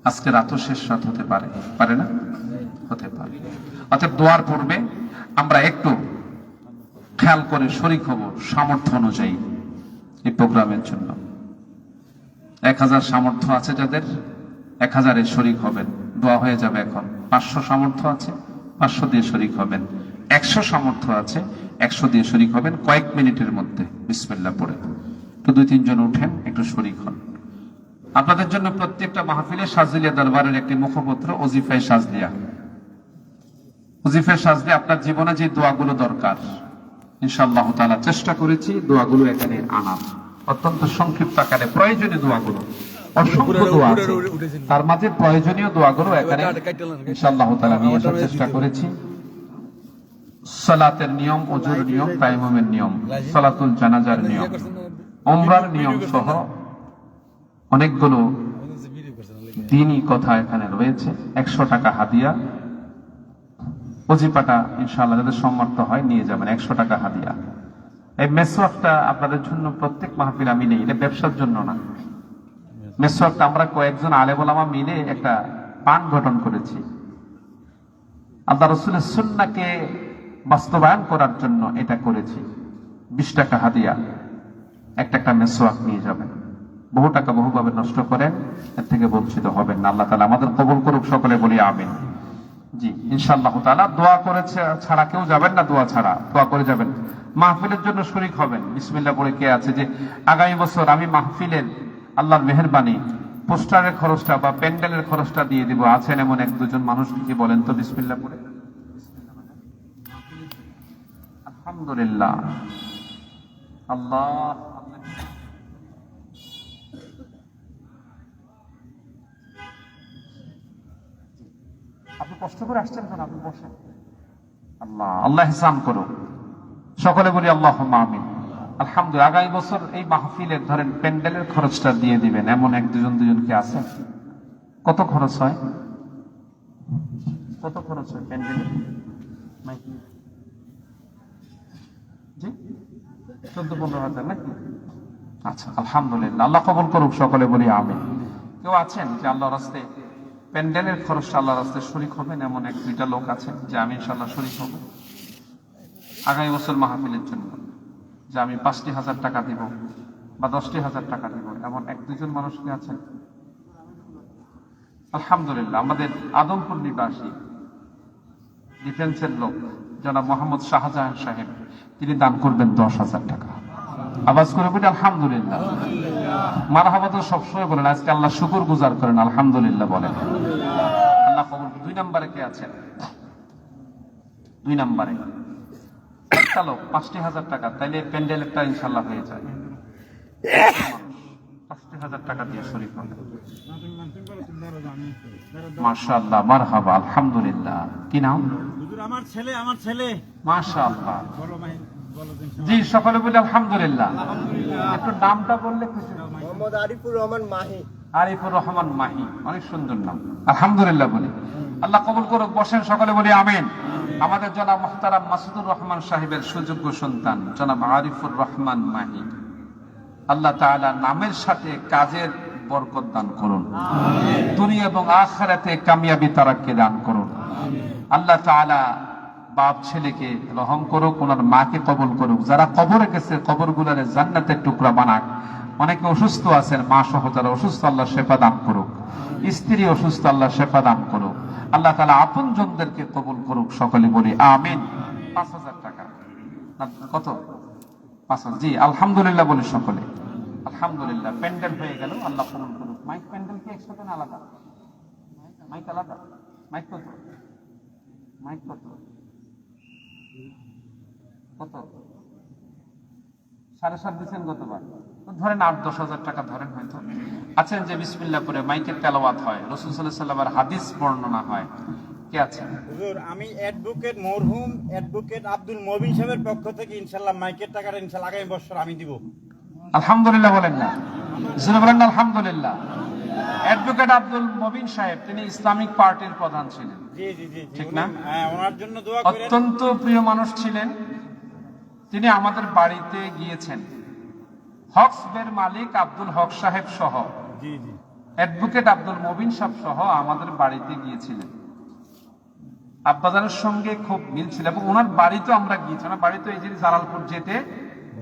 আজকে রাতও শেষ রাত হতে পারে, পারে না? হতে পারে। অতএব দোয়ার পূর্বে আমরা একটু খেয়াল করে শরীক হব সামর্থ্য অনুযায়ী এই প্রোগ্রামের জন্য। 1000 সামর্থ্য আছে যাদের, 1000-এ শরীক হবেন, দোয়া হয়ে যাবে। এখন 500 সামর্থ্য আছে, 500 দিয়ে শরীক হবেন। 100 সামর্থ্য আছে, 100 দিয়ে শরীক হবেন কয়েক মিনিটের মধ্যে বিসমিল্লাহ পড়ে। তো 2-3 জন উঠেন, একটু শরীক হন। আপনাদের জন্য প্রত্যেকটা মাহফিলে সাজলিয়া দরবারের একটি মুখপত্র, ওজিফায়ে সাজলিয়া। ওজিফায়ে সাজলিয়া আপনার জীবনে যে দোয়াগুলো দরকার, ইনশাআল্লাহ তাআলা চেষ্টা করেছি দোয়াগুলো এখানে আনার, অত্যন্ত সংক্ষিপ্ত আকারে প্রয়োজনীয় দোয়াগুলো, অসংখ্য দোয়া আছে, তার মাঝে প্রয়োজনীয় দোয়াগুলো এখানে ইনশাআল্লাহ তাআলা নিয়ে আসার চেষ্টা করেছি। সালাতের নিয়ম, ওযুর নিয়ম, তায়াম্মুমের নিয়ম, সালাতুল জানাজার নিয়ম, উমরার নিয়ম সহ অনেকগুলো দ্বীনি কথা এখানে রয়েছে। 100 টাকা হাদিয়া, ওজিফাটা ইনশাআল্লাহ যাদের সামর্থ্য হয় নিয়ে যাবেন, 100 টাকা হাদিয়া। এই মেসওয়াকটা আপনাদের জন্য প্রত্যেক মাহফিল আমি নেই, এটা ব্যবসার জন্য না। মেসওয়াকটা আমরা কয়েকজন আলেম ওলামা মিলে একটা পান গঠন করেছি, আল্লাহ রসুলের সুন্নাহকে বাস্তবায়ন করার জন্য এটা করেছি। 20 টাকা হাদিয়া, একটা মেসওয়াক নিয়ে যাবেন। বহু টাকা বহুভাবে নষ্ট করেন, এর থেকে বঞ্চিত হবেন না। আল্লাহ তাআলা আমাদের কবুল করুক, সকলে বলি আমিন। জি ইনশাআল্লাহ তাআলা দোয়া করেছে ছাড়া কেউ যাবেন না, দোয়া ছাড়া দোয়া করে যাবেন। মাহফিলের জন্য শরীক হবেন, বিসমিল্লাহ বলে কে আছে যে আগামী বছর আমি মাহফিলের আল্লাহর মেহেরবানি পোস্টারের খরচটা বা প্যান্ডেলের খরচটা দিয়ে দিব, আছেন এমন 1-2 জন মানুষ? কি বলেন তো বিসমিল্লাহ বলে? আলহামদুলিল্লাহ। আল্লাহ আপনি কষ্ট করে আসছেন কেন? আপনি বসেন। আল্লাহ আল্লাহ ইহসান করুন, সকলে বলি আল্লাহুম্মা আমিন। আলহামদুলিল্লাহ। আগামী বছর এই মাহফিলের ধরেন প্যান্ডেলের খরচটা দিয়ে দিবেন এমন 1-2 জন কি আছে? কত খরচ হয়? কত খরচ হয় প্যান্ডেলের? জি 14-15 হাজার নাকি? আচ্ছা আলহামদুলিল্লাহ, আল্লাহ কবুল করুক, সকলে বলি আমিন। কেউ আছেন যে আল্লাহর রাস্তায় প্যান্ডেলের খরচটা আল্লাহর রাস্তায় শরীক হবেন এমন 1-2টা লোক আছেন যে আমি ইনশাআল্লাহ শরীক হব আগামী বছর মাহফিলের জন্য, যে আমি 5,000 টাকা দিব বা 10,000 টাকা দিব, এমন 1-2 জন মানুষ কি আছেন? আলহামদুলিল্লাহ। আমাদের আদমপুর নিবাসী ডিফেন্সের লোক জনাব মোহাম্মদ শাহজাহান সাহেব, তিনি দান করবেন 10,000 টাকা। আওয়াজ করে বলি আলহামদুলিল্লাহ। মারহাবা তো সবসময় বলেন, আজকে আল্লাহ শুকর গুজার করেন, আলহামদুলিল্লাহ বলেন। আল্লাহ কবুল। 2 নম্বরে কে আছেন? 2 নম্বরে একটা লোক 50,000 টাকা, তাইলে প্যান্ডেলেরটা ইনশাল্লাহ হয়ে যায়। 50,000 টাকা দিয়ে শরীক হবে। মাশাআল্লাহ, মারহাবা, আলহামদুলিল্লাহ। কি নাম? আমার ছেলে মাশাআল্লাহ। জি সকলে বলি আলহামদুলিল্লাহ। একটু নামটা বললে খুশি। মোহাম্মদ আরিফুর রহমান মাহি। আরিফুর রহমান মাহি, অনেক সুন্দর নাম। আলহামদুলিল্লাহ বলি, আল্লাহ কবুল করুক। বসেন, সকলে বলি আমিন। আমাদের জনাব মুহতারাম মাসুদুর রহমান সাহেবের সুযোগ্য সন্তান জনাব আরিফুর রহমান মাহি, আল্লাহ তাআলা নামের সাথে কাজের বরকত দান করুন, দুনিয়া এবং আখিরাতে কামিয়াবি তারাক্কি দান করুন। আল্লাহ তাআলা বাপ ছেলেকে রহম করুক, ওনার মাকে কবুল করুক। যারা কবরে গেছে কবরগুলোরে জান্নাতের টুকরা বানাক। অনেকে অসুস্থ আছেন, মা সহ যারা অসুস্থ, আল্লাহ শেফা দান করুক। স্ত্রী অসুস্থ, আল্লাহ শেফা দান করুক। আল্লাহ তাআলা আপন জনদেরকে কবুল করুক, সকলে বলি আমিন। 5,000 টাকা কত? 5,000। জি আলহামদুলিল্লাহ বলি সকলে আলহামদুলিল্লাহ। প্যান্ডেল হয়ে গেল, আল্লাহ কবুল করুক। মাইক প্যান্ডেল কি একসাথে না আলাদা? মাইক আলাদা? মাইক কত? মাইক কত? কত? 7.5 দিচ্ছেন গতবার, ধরেন 8-10,000 টাকা ধরেন হয়তো। আছেন যে বিসমিল্লাহ করে মাইকের তেলাওয়াত হয়, রাসূল সাল্লাল্লাহু আলাইহি ওয়াসাল্লামের হাদিস বর্ণনা হয়, কে আছেন? হুজুর আমি অ্যাডভোকেট মরহুম অ্যাডভোকেট আব্দুল মবিন সাহেবের পক্ষ থেকে ইনশাআল্লাহ মাইকের টাকাটা ইনশাআল্লাহ আগামী বছর আমি দিব। আলহামদুলিল্লাহ বলেন না? জোরে বলেন না আলহামদুলিল্লাহ। অ্যাডভোকেট আব্দুল মবিন সাহেব, তিনি ইসলামিক পার্টির প্রধান ছিলেন। জি জি জি ঠিক না? হ্যাঁ, ওনার জন্য দোয়া করেন। অত্যন্ত প্রিয় মানুষ ছিলেন। তিনি আমাদের বাড়িতে গিয়েছেন, হকসবের মালিক আব্দুল হক সাহেব সহ, জি জি অ্যাডভোকেট আব্দুল মবিন সাহেব সহ আমাদের বাড়িতে গিয়েছিলেন। আব্বাজানের সঙ্গে খুব মিল ছিল এবং ওনার বাড়িতেও আমরা গিয়েছি। ওনার বাড়িতে এই যে জালালপুর যেতে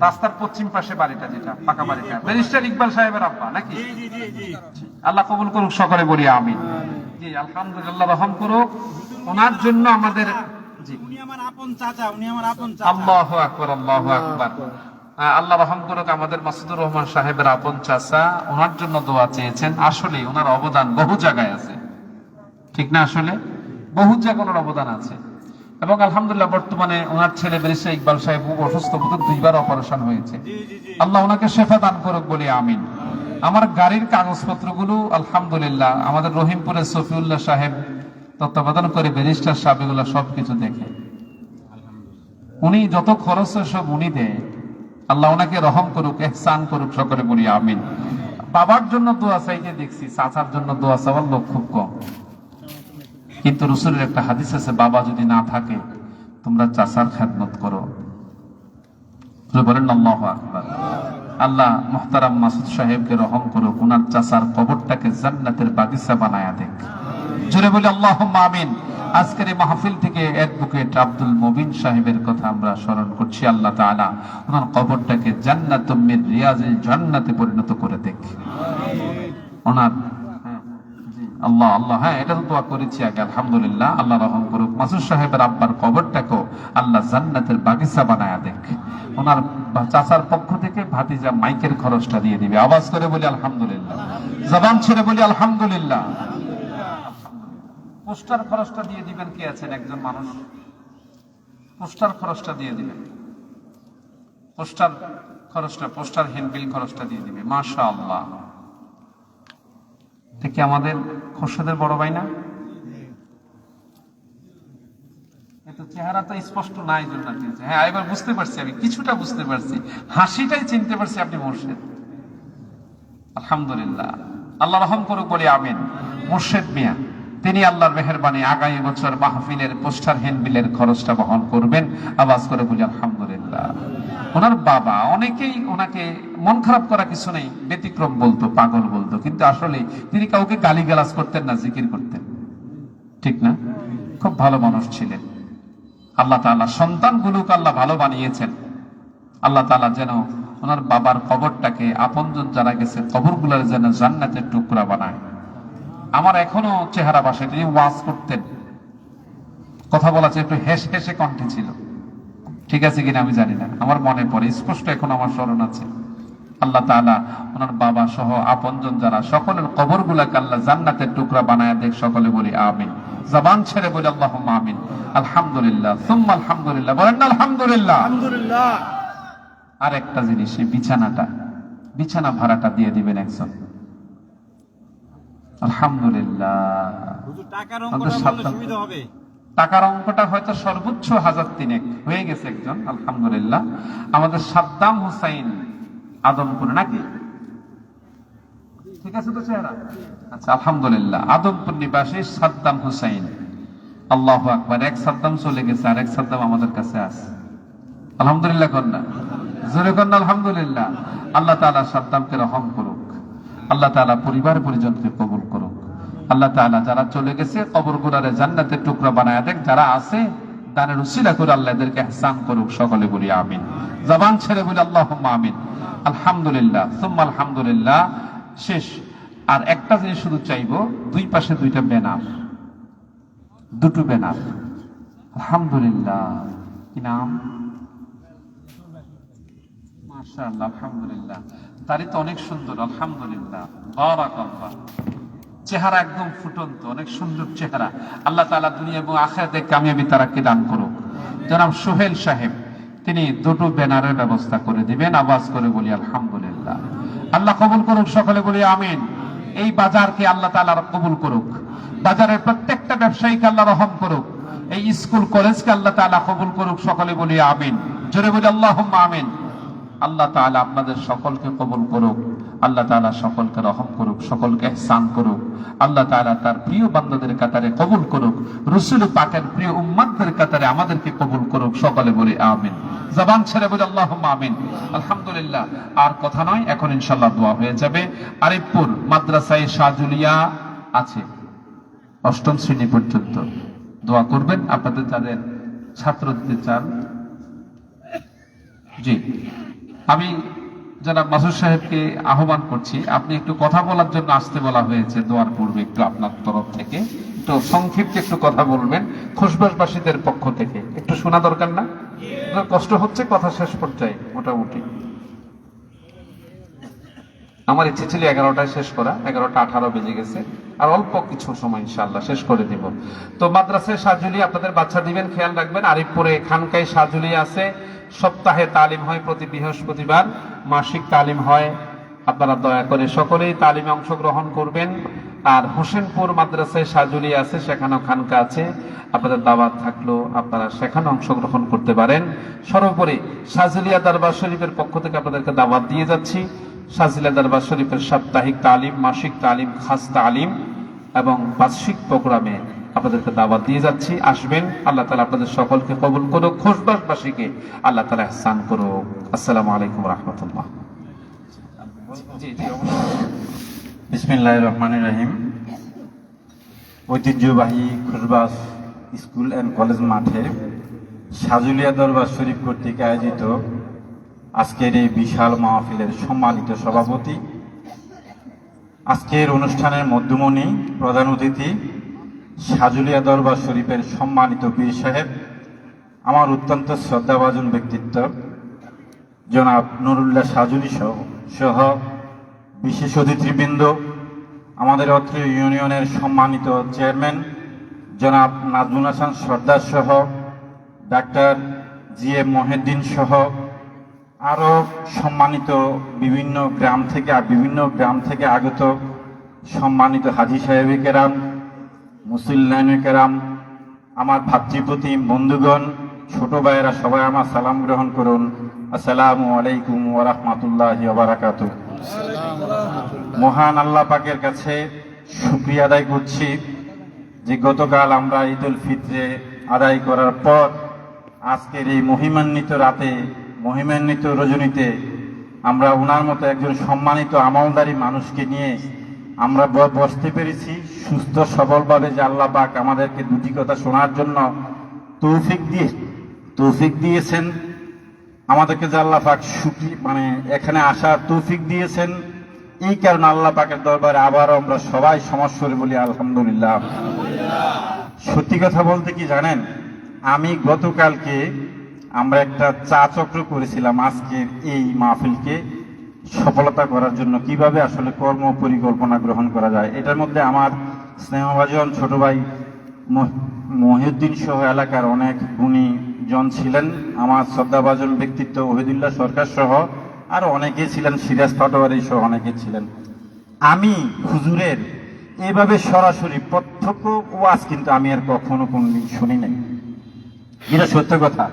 রাস্তার পশ্চিম পাশে বাড়িটা, যেটা পাকা বাড়িটা, ব্যারিস্টার ইকবাল সাহেবের আব্বা নাকি? জি জি জি আল্লাহ কবুল করুক, সকলে বলি আমিন। জি আলহামদুলিল্লাহ, রহম করুক ওনার জন্য আমাদের। জি উনি আমার আপন চাচা, উনি আমার আপন চাচা। আল্লাহু আকবার, আল্লাহু আকবার। আল্লাহ রহম করুক আমাদের মাসুদুর রহমান সাহেবের আপন চাচা, ওনার জন্য দোয়া চেয়েছেন। আসলে ওনার অবদান বহু জায়গায় আছে, ঠিক না? আসলে বহু জায়গায় ওনার অবদান আছে এবং আলহামদুলিল্লাহ বর্তমানে ওনার ছেলে ব্যারিস্টার ইকবাল সাহেব অসুস্থ, বোধ 2বার অপারেশন হয়েছে। আল্লাহ ওনাকে শেফা দান করুক বলি আমিন। আমার গাড়ির কাগজপত্রগুলো আলহামদুলিল্লাহ আমাদের রহিমপুরের সফিউল্লাহ সাহেব তত্ত্বাবধান করে, ব্যারিস্টার সাহেব এগুলো সবকিছু দেখে। উনি যত খরচ সব উনি দেয়। আল্লাহ ওনাকে রহম করুক, ইহসান করুক, সকলে বলি আমিন। বাবার জন্য দোয়া চাইতে দেখছি, চাচার জন্য দোয়া চাওয়ার লোক খুব কম। কিন্তু রাসূলের একটা হাদিস আছে, বাবা যদি না থাকে তোমরা চাচার খেদমত করো। বলেন আল্লাহু আকবার। আল্লাহ মুহতারাম মাসুদ সাহেবকে রহম করুক, ওনার চাচার কবরটাকে জান্নাতের বাগিচা বানায়া দেখ। জোরে বলি আল্লাহুম্মা আমিন। আজকের এই মাহফিল থেকে অ্যাডভোকেট আব্দুল মুবিন সাহেবের কথা আমরা স্মরণ করছি। আল্লাহ তাআলা ওনার কবরটাকে জান্নাতুম মিন রিয়াজিল জান্নাতে পরিণত করে দেখ। ওনার আল্লাহ আল্লাহ, হ্যাঁ এটা তো দোয়া করেছি আগে, আলহামদুলিল্লাহ। আল্লাহ রহম করুক, মাসুদ সাহেবের আব্বার কবরটাকেও আল্লাহ জান্নাতের বাগিচা বানায়া দেখ। ওনার চাচার পক্ষ থেকে ভাতিজা মাইকের খরচটা দিয়ে দিবে। আওয়াজ করে বলি আলহামদুলিল্লাহ, জবান ছেড়ে বলি আলহামদুলিল্লাহ। পোস্টার খরচটা দিয়ে দিবেন, কে আছেন একজন মানুষ? পোস্টার খরচটা দিয়ে দিবেন, পোস্টার খরচটা, পোস্টার হ্যান্ডবিল খরচটা দিয়ে দিবে। মাশাআল্লাহ। এটা কি আমাদের খোরশেদের বড় ভাই না? কিন্তু চেহারা তো স্পষ্ট নাই জন্য। হ্যাঁ এবার বুঝতে পারছি, আমি কিছুটা বুঝতে পারছি, হাসিটাই চিনতে পারছি আপনি মুর্শেদ। আলহামদুলিল্লাহ, আল্লাহ রহম করুক বলি আমিন। মুর্শেদ মিয়া তিনি আল্লাহর মেহেরবানি আগামী বছর মাহফিলের পোস্টার হ্যান্ডবিলের খরচটা বহন করবেন। আওয়াজ করে বলি আলহামদুলিল্লাহ। ওনার বাবা, অনেকেই ওনাকে মন খারাপ করা কিছু নেই, ব্যতিক্রম বলতো, পাগল বলতো, কিন্তু আসলে তিনি কাউকে গালিগালাজ করতেন না, জিকির করতেন, ঠিক না? খুব ভালো মানুষ ছিলেন। আল্লাহ তাআলা সন্তানগুলোকে আল্লাহ ভালো বানিয়েছেন। আল্লাহ তাআলা যেন ওনার বাবার কবরটাকে, আপনজন যারা গেছে কবরগুলোর যেন জান্নাতের টুকরা বানায়। আমার এখনো চেহারা বাসে, তিনি ওয়াজ করতেন, কথা বলা একটু হেসে হেসে কণ্ঠে ছিল, ঠিক আছে কিনা আমি জানি না, আমার মনে পড়ে স্পষ্ট, এখন আমার স্মরণ আছে। আল্লাহ তাআলা ওনার বাবা সহ আপনজন যারা সকলের কবরগুলোকে আল্লাহ জান্নাতের টুকরা বানায় দেখ। সকলে বলি আমিন, জবান ছেড়ে বলি আল্লাহুম্মা আমিন। আলহামদুলিল্লাহ, সুম্মা আলহামদুলিল্লাহ, বলেন না আলহামদুলিল্লাহ। আলহামদুলিল্লাহ। আর একটা জিনিস, এই বিছানা ভাড়াটা দিয়ে দিবেন একজন। আলহামদুলিল্লাহ। হুজুর টাকার অঙ্কটা বললে সুবিধা হবে। টাকার অঙ্কটা হয়তো সর্বোচ্চ 1003 হয়ে গেছে একজন, আলহামদুলিল্লাহ। আমাদের সাদ্দাম হুসাইন আদমপুর নাকি, ঠিক আছে তো চেহারা? আচ্ছা আলহামদুলিল্লাহ, আদমপুর নিবাসী সাদ্দাম হুসাইন। আল্লাহু আকবার। এক সাদ্দাম চলে গেছে, আর এক সাদ্দাম আমাদের কাছে আছে। আলহামদুলিল্লাহ কন্যা, জোরে কন্যা আলহামদুলিল্লাহ। আল্লাহ তাআলা সাদ্দামকে রহম করুক, আল্লাহ তাআলা পরিবার পরিজনকে কবুল করুক। আল্লাহ তাআলা যারা চলে গেছে কবরগুলোরে জান্নাতের টুকরা বানায় দেখ, যারা আছে দানের উসিলা করে আল্লাহ এদেরকে ইহসান করুক। সকলে বলি আমিন, জবান ছেড়ে বলি আল্লাহুম্মা আমিন। আলহামদুলিল্লাহ, সুম্মা আলহামদুলিল্লাহ। শেষ। আর একটা জিনিস শুধু চাইবো, দুই পাশে দুইটা ব্যানার, দুটো ব্যানার। আলহামদুলিল্লাহ। কি নাম? মাশাআল্লাহ, আলহামদুলিল্লাহ। তারই তো অনেক সুন্দর, আলহামদুলিল্লাহ, বারাকাল্লাহ। চেহারা একদম ফুটন্ত, অনেক সুন্দর চেহারা। আল্লাহ তাআলা দুনিয়া এবং আখিরাতে কামিয়াবি তারাকে দান করুক। জনাব সোহেল সাহেব তিনি দুটো ব্যানারের ব্যবস্থা করে দিবেন। আওয়াজ করে বলি আলহামদুলিল্লাহ। আল্লাহ কবুল করুক। সকলে বলি আমিন। এই বাজারকে আল্লাহ তাআলা কবুল করুক। বাজারের প্রত্যেকটা ব্যবসায়ীকে আল্লাহ রহম করুক। এই স্কুল কলেজকে আল্লাহ তাআলা কবুল করুক। সকলে বলি আমিন, জোরে বলি আল্লাহুম্মা আমিন। আল্লাহ তাআলা আপনাদের সকলকে কবুল করুক। আল্লাহ তাআলা সকলকে রহম করুক, সকলকে ইহসান করুক। আল্লাহ তাআলা তার প্রিয় বান্দাদের কাতারে কবুল করুক। রাসূল পাকের প্রিয় উম্মতদের কাতারে আমাদেরকে কবুল করুক। সকলে বলি আমিন, জবান ছেড়ে বলি আল্লাহুম্মা আমিন। আলহামদুলিল্লাহ। আর কথা নয়, এখন ইনশাআল্লাহ দোয়া হয়ে যাবে। আরিফপুর মাদ্রাসায়ে শাহজুলিয়া আছে 8ম শ্রেণী পর্যন্ত। দোয়া করবেন আপনাদের যাদের ছাত্র দিতে চান। জি, আমি জনাব মাসুদ সাহেবকে আহ্বান করছি, আপনি একটু কথা বলার জন্য আসতে বলা হয়েছে দোয়ার পূর্বে। একটু আপনার তরফ থেকে একটু সংক্ষিপ্ত একটু কথা বলবেন, খোশবাসবাসীদের পক্ষ থেকে একটু শোনা দরকার না? কষ্ট হচ্ছে কথা শেষ পর্যায়ে মোটামুটি। আমার ইচ্ছে ছিল 11টায় শেষ করা, 11টা 18 বেজে গেছে, আর অল্প কিছু সময় ইনশাআল্লাহ শেষ করে দিব। তো মাদ্রাসায় শাহজুলিয়া আপনাদের বাচ্চা দিবেন, খেয়াল রাখবেন। আরিফপুরে খানকায় শাহজুলিয়া আছে, সপ্তাহে তালিম হয়, প্রতি বৃহস্পতিবার মাসিক তালিম হয়। আপনারা দয়া করে সকলেই তালিমে অংশগ্রহণ করবেন। আর হোসেনপুর মাদ্রাসায় শাহজুলিয়া আছে, সেখানেও খানকা আছে, আপনাদের দাওয়াত থাকলো, আপনারা সেখানে অংশগ্রহণ করতে পারেন। সর্বোপরি শাহজুলিয়া দরবার শরীফের পক্ষ থেকে আপনাদেরকে দাওয়াত দিয়ে যাচ্ছি। শাহজুলিয়া দরবার শরীফের সাপ্তাহিক তালিম, মাসিক তালিম, খাস তালিম এবং বার্ষিক প্রোগ্রামে আপনাদেরকে দাওয়াত দিয়ে যাচ্ছি, আসবেন। আল্লাহ তাআলা আপনাদের সকলকে কবুল করুক, খোশবাসবাসীকে আল্লাহ তাআলা ইহসান করুক। আসসালামু আলাইকুম ওয়া রাহমাতুল্লাহ। জি জি বিসমিল্লাহির রহমানির রহিম। ঐতিহ্যবাহী খুশবাস স্কুল অ্যান্ড কলেজ মাঠে সাজুলিয়া দরবার শরীফ কর্তৃক আয়োজিত আজকের এই বিশাল মাহফিলের সম্মানিত সভাপতি, আজকের অনুষ্ঠানের মধ্যমণি, প্রধান অতিথি, সাজুলিয়া দরবার শরীফের সম্মানিত পীর সাহেব, আমার অত্যন্ত শ্রদ্ধাভাজন ব্যক্তিত্ব জনাব নুরুল্লাহ সাজুলি সহ বিশেষ অতিথিবৃন্দ, আমাদের অত্র ইউনিয়নের সম্মানিত চেয়ারম্যান জনাব নাজমুল হাসান সর্দার সহ ডাক্তার জি এম মহিউদ্দিন সহ আরও সম্মানিত বিভিন্ন গ্রাম থেকে আগত সম্মানিত হাজী সাহেব কেরাম, মুসল্লিয়ান কেরাম, আমার ভাতৃপ্রতি বন্ধুগণ, ছোট ভাইয়েরা, সবাই আমার সালাম গ্রহণ করুন। আসসালামু আলাইকুম ওয়া রাহমাতুল্লাহি ওয়া বারাকাতুহু। মহান আল্লাহ পাকের কাছে শুকরিয়া আদায় করছি যে গতকাল আমরা ঈদুল ফিতরে আদায় করার পর আজকের এই মহিমান্বিত রাতে, মহিমান্বিত রজনীতে আমরা ওনার মতো একজন সম্মানিত আমলদারী মানুষকে নিয়ে আমরা বসতে পেরেছি সুস্থ সবলভাবে। যে আল্লাহ পাক আমাদেরকে দুটি কথা শোনার জন্য তৌফিক দিয়েছেন, আমাদেরকে যে আল্লাহ পাক এখানে আসার তৌফিক দিয়েছেন, এই কারণে আল্লাহ পাকের দরবারে আবারও আমরা সবাই সমস্বরে বলি আলহামদুলিল্লাহ। সত্যি কথা বলতে কি জানেন, আমি গতকালকে আমরা একটা চা চক্র করেছিলাম আজকের এই মাহফিলকে সফলতা করার জন্য, কিভাবে আসলে কর্ম পরিকল্পনা গ্রহণ করা যায়। এটার মধ্যে আমার স্নেহভাজন ছোট ভাই মহিউদ্দিন সহ এলাকার অনেক গুণী জন ছিলেন, আমার শ্রদ্ধাভাজন ব্যক্তিত্ব ওহিদুল্লাহ সরকার সহ আরো অনেকে ছিলেন, সিরাজ পাটোয়ারি সহ অনেকে ছিলেন। আমি হুজুরের এভাবে সরাসরি প্রত্যক্ষ ওয়াজ কিন্তু আমি আর কখনো কোনদিন শুনি নাই, এটা সত্য কথা।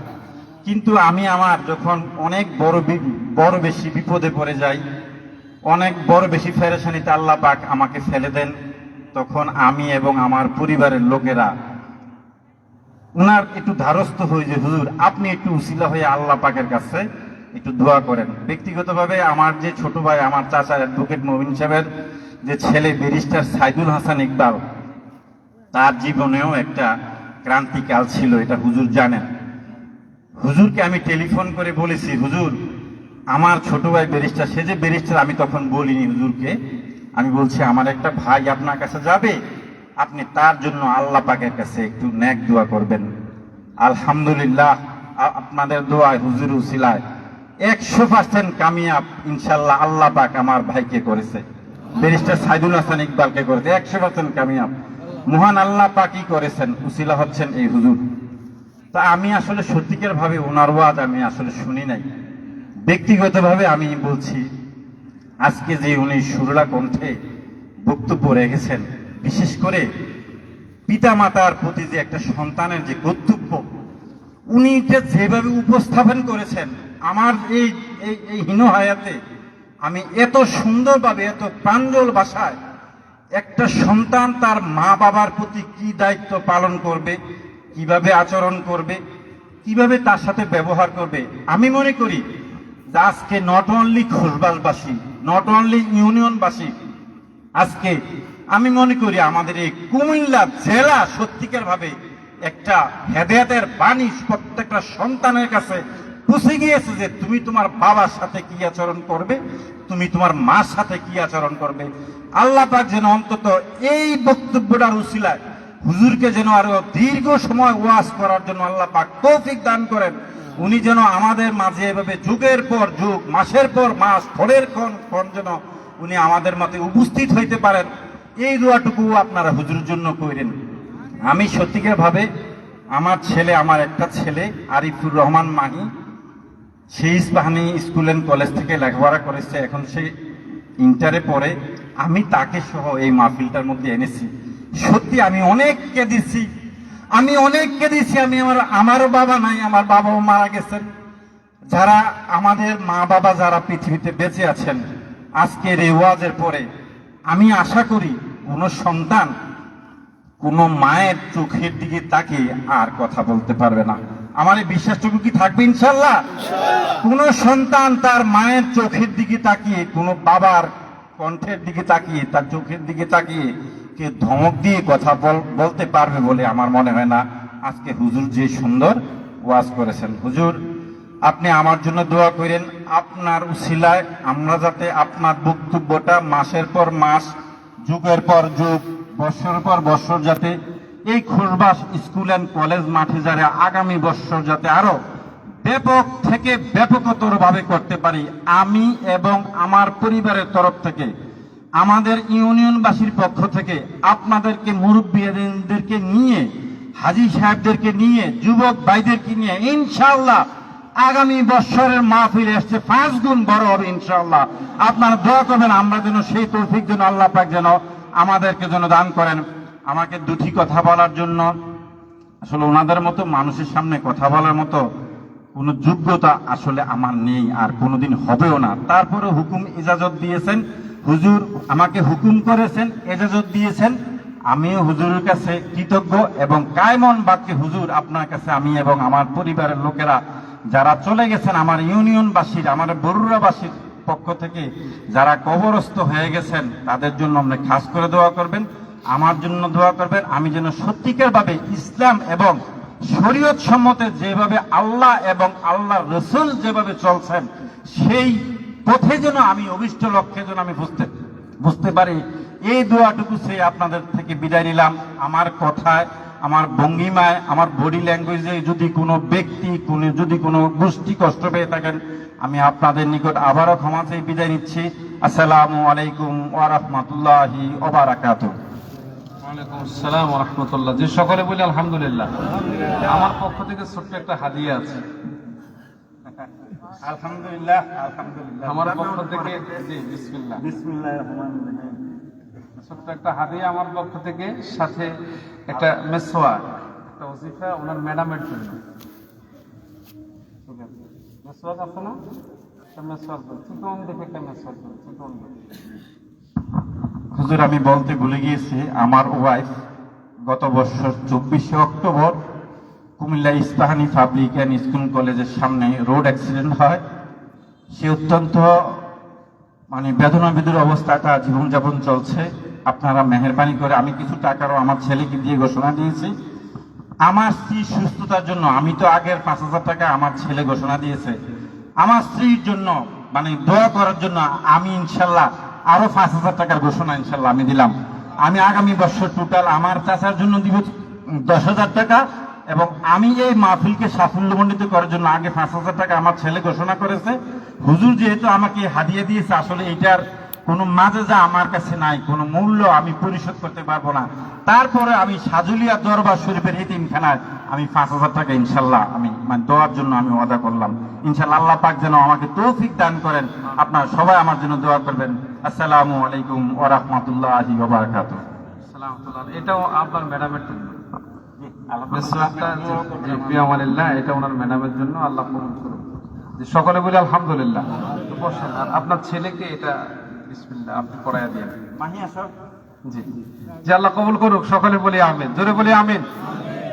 কিন্তু আমি আমার যখন অনেক বড় বেশি বিপদে পড়ে যাই, অনেক বড় বেশি পেরেশানিতে আল্লাহ পাক আমাকে ফেলে দেন, তখন আমি এবং আমার পরিবারের লোকেরা উনার একটু ধারস্থ হই যে হুজুর আপনি একটু উসিলা হয়ে আল্লাহ পাকের কাছে একটু দোয়া করেন। ব্যক্তিগতভাবে আমার যে ছোট ভাই, আমার চাচা অ্যাডভোকেট মবিন সাহেবের যে ছেলে ব্যারিস্টার সাইদুল হাসান ইকবাল, তার জীবনেও একটা ক্রান্তিকাল ছিল, এটা হুজুর জানেন। হুজুরকে আমি টেলিফোন করে বলেছি, হুজুর আমার ছোট ভাই ব্যারিস্টার, সে যে ব্যারিস্টার আমি তখন বলিনি হুজুরকে, আমি বলছি আমার একটা ভাই আপনার কাছে যাবে, আপনি তার জন্য আল্লাহ পাকের কাছে একটু নেক দোয়া করবেন। আলহামদুলিল্লাহ আপনাদের দোয়ায় হুজুর উসিলায় 100% কামিয়াব ইনশাল্লাহ আল্লাহ পাক আমার ভাইকে করেছে, ব্যারিস্টার সাইদুল হাসান ইকবালকে করেছে 100% কামিয়াব। মহান আল্লাহ পাকই করেছেন, উসিলা হচ্ছেন এই হুজুর। তা আমি আসলে সত্যিকার ভাবে ওনার ওয়াজ আমি আসলে শুনি নাই। ব্যক্তিগতভাবে আমি বলছি, আজকে যে উনি সুরলা কণ্ঠে বক্তব্য রেখেছেন, বিশেষ করে পিতা মাতার প্রতি যে একটা সন্তানের যে কর্তব্য, উনি যেভাবে উপস্থাপন করেছেন, আমার এই হীন হায়াতে আমি এত সুন্দরভাবে, এত প্রাঞ্জল ভাষায় একটা সন্তান তার মা বাবার প্রতি কি দায়িত্ব পালন করবে, কিভাবে আচরণ করবে, কিভাবে তার সাথে ব্যবহার করবে, আমি মনে করি যে আজকে নট অনলি খুশবাসবাসী, নট অনলি ইউনিয়নবাসী, আজকে আমি মনে করি আমাদের এই কুমিল্লা জেলা সত্যিকার ভাবে একটা হেদায়েতের বাণী প্রত্যেকটা সন্তানের কাছে পৌঁছে গিয়েছে যে তুমি তোমার বাবার সাথে কি আচরণ করবে, তুমি তোমার মার সাথে কি আচরণ করবে। আল্লাহ পাক যেন অন্তত এই বক্তব্যটার উসিলায় হুজুরকে যেন আরো দীর্ঘ সময় ওয়াজ করার জন্য আল্লাহ পাক তৌফিক দান করেন। উনি যেন আমাদের মাঝে এভাবে যুগের পর যুগ, মাসের পর মাস, ক্ষণের ক্ষণ যেন উনি আমাদের মধ্যে উপস্থিত হইতে পারেন, এই দোয়াটুকু আপনারা হুজুরের জন্য করেন। আমি সত্যিকার ভাবে আমার ছেলে, আমার একটা ছেলে আরিফুর রহমান মাহি, সে ইস্পাহানি স্কুল অ্যান্ড কলেজ থেকে লেখাপড়া করেছে, এখন সে ইন্টারে পড়ে। আমি তাকে সহ এই মাহফিলটার মধ্যে এনেছি। সত্যি আমি অনেক কেঁদেছি, আমি আমারও বাবা নাই, আমার বাবাও মারা গেছেন। যারা আমাদের মা বাবা যারা পৃথিবীতে বেঁচে আছেন, আজকের এই ওয়াজের পরে আমি আশা করি কোন সন্তান কোনো মায়ের চোখের দিকে তাকিয়ে আর কথা বলতে পারবে না। আমার এই বিশ্বাসটুকু কি থাকবে ইনশাল্লাহ? কোন সন্তান তার মায়ের চোখের দিকে তাকিয়ে, কোন বাবার কণ্ঠের দিকে তাকিয়ে, তার চোখের দিকে তাকিয়ে কে ধমক দিয়ে কথা বলতে পারবে বলে আমার মনে হয় না। আজকে হুজুর যে সুন্দর ওয়াজ করেছেন, হুজুর আপনি আমার জন্য দোয়া করেন, আপনার উসিলায় আমরা যাতে আপনার বক্তব্যটা মাসের পর মাস, যুগের পর যুগ, বৎসরের পর বৎসর যাতে এই খোরবাস স্কুল অ্যান্ড কলেজ মাঠে যারা আগামী বৎসর যাতে আরো ব্যাপক থেকে ব্যাপকতর ভাবে করতে পারি, আমি এবং আমার পরিবারের তরফ থেকে, আমাদের ইউনিয়নবাসীর পক্ষ থেকে আপনাদেরকে, মুরব্বীদেরকে নিয়ে, হাজী সাহেবদেরকে নিয়ে, যুবক ভাইদেরকে নিয়ে ইনশাআল্লাহ আগামী বৎসরের মাহফিল এসছে 5 গুণ বড় হবে ইনশাআল্লাহ। আপনারা দোয়া করবেন আমরা যেন সেই তৌফিক যেন আল্লাহ পাক যেন আমাদেরকে যেন দান করেন। আমাকে দুটি কথা বলার জন্য, আসলে ওনাদের মতো মানুষের সামনে কথা বলার মতো কোনো যোগ্যতা আসলে আমার নেই, আর কোনোদিন হবেও না। তারপরে হুকুম ইজাজত দিয়েছেন হুজুর, আমাকে হুকুম করেছেন, এজাজত দিয়েছেন, আমিও হুজুরের কাছে কৃতজ্ঞ এবং কায়মন বাক্যে হুজুর আপনার কাছে আমি এবং আমার পরিবারের লোকেরা যারা চলে গেছেন, আমার ইউনিয়নবাসীর, আমার বরুড়াবাসীর পক্ষ থেকে যারা কবরস্থ হয়ে গেছেন তাদের জন্য আপনি খাস করে দোয়া করবেন, আমার জন্য দোয়া করবেন। আমি যেন সত্যিকার ভাবে ইসলাম এবং শরীয়ত সম্মতে যেভাবে আল্লাহ এবং আল্লাহ রসুল যেভাবে চলছেন সেই পথে যেন আমি অভিষ্ট লক্ষ্যে যেন আমি বুঝতে পারি, এই দোয়াটুকু সে আপনাদের থেকে বিদায় নিলাম। আমার কথায়, আমার ভঙ্গিমায়, আমার বডি ল্যাঙ্গুয়েজে যদি কোনো ব্যক্তি, যদি কোনো গোষ্ঠী কষ্ট পেয়ে থাকেন, আমি আপনাদের নিকট আবারও ক্ষমা চেয়ে বিদায় নিচ্ছি। আসসালামু আলাইকুম ওয়া রাহমাতুল্লাহি ওয়া বারাকাতুহু। ওয়ালাইকুম আসসালাম ওয়া রাহমাতুল্লাহ। যে সকলে বলি আলহামদুলিল্লাহ। আমার পক্ষ থেকে ছোট্ট একটা হাদিয়া আছে। আলহামদুলিল্লাহ, আলহামদুলিল্লাহ। আমার পক্ষ থেকে, জি বিসমিল্লাহ, বিসমিল্লাহির রহমানির রহিম। ছোট্ট একটা হাদিয়া আমার পক্ষ থেকে, সাথে একটা মেসওয়াক, একটা ওজিফা ওনার ম্যাডামের জন্য। ঠিক আছে, মেসওয়াক আছে না? একটা মেসওয়াক বল, চিকন দেখে একটা মেসওয়াক বল, চিকন দেখে। হুজুর আমি বলতে ভুলে গিয়েছি, আমার ওয়াইফ গত বছর 24শে October Comilla Ispahani public and school কলেজের সামনে রোড অ্যাক্সিডেন্ট হয়। সে অত্যন্ত বেদনাবিদুর অবস্থায় তার জীবনযাপন চলছে। আপনারা মেহেরবানি করে, আমি কিছু টাকারও আমার ছেলেকে দিয়ে ঘোষণা দিয়েছি আমার স্ত্রীর সুস্থতার জন্য। আমি তো আগের 5,000 টাকা আমার ছেলে ঘোষণা দিয়েছে, আমার স্ত্রীর জন্য দোয়া করার জন্য আমি ইনশাল্লাহ আরো 5,000 টাকার ঘোষণা ইনশাল্লাহ আমি দিলাম। আমি আগামী বছর টোটাল আমার চাচার জন্য দিব 10,000 টাকা, এবং আমি এই মাহফিলকে সাফল্যমণ্ডিত করার জন্য আগে 5,000 টাকা আমার ছেলে ঘোষণা করেছে। হুজুর যেহেতু আমাকে হাদিয়া দিয়েছে, আসলে এটার কোনো মাজেজা আমার কাছে নাই, কোনো মূল্য আমি পরিশোধ করতে পারবো না। তারপরে আমি সাজুলিয়া দরবার শরীফের এতিমখানায় আমি 5,000 টাকা ইনশাল্লাহ আমি দোয়ার জন্য আমি ওয়াদা করলাম। ইনশাল্লাহ আল্লাহ পাক যেন আমাকে তৌফিক দান করেন। আপনারা সবাই আমার জন্য দোয়া করবেন। আসসালামু আলাইকুম ওয়া রাহমাতুল্লাহি ওয়া বারাকাতুহু। এটাও আপনার ম্যাডামের জন্য। প্রিয় আমানিল্লাহ, এটা ওনার ম্যাডামের জন্য, আল্লাহ কবুল করুন। যে সকলে বলি আলহামদুলিল্লাহ। বসেন। আর আপনার ছেলেকে এটা বিসমিল্লাহ আপনি পড়ায়া দিয়েন। জি জি, আল্লাহ কবুল করুক। সকলে বলি আমিন, জোরে বলি আমিন।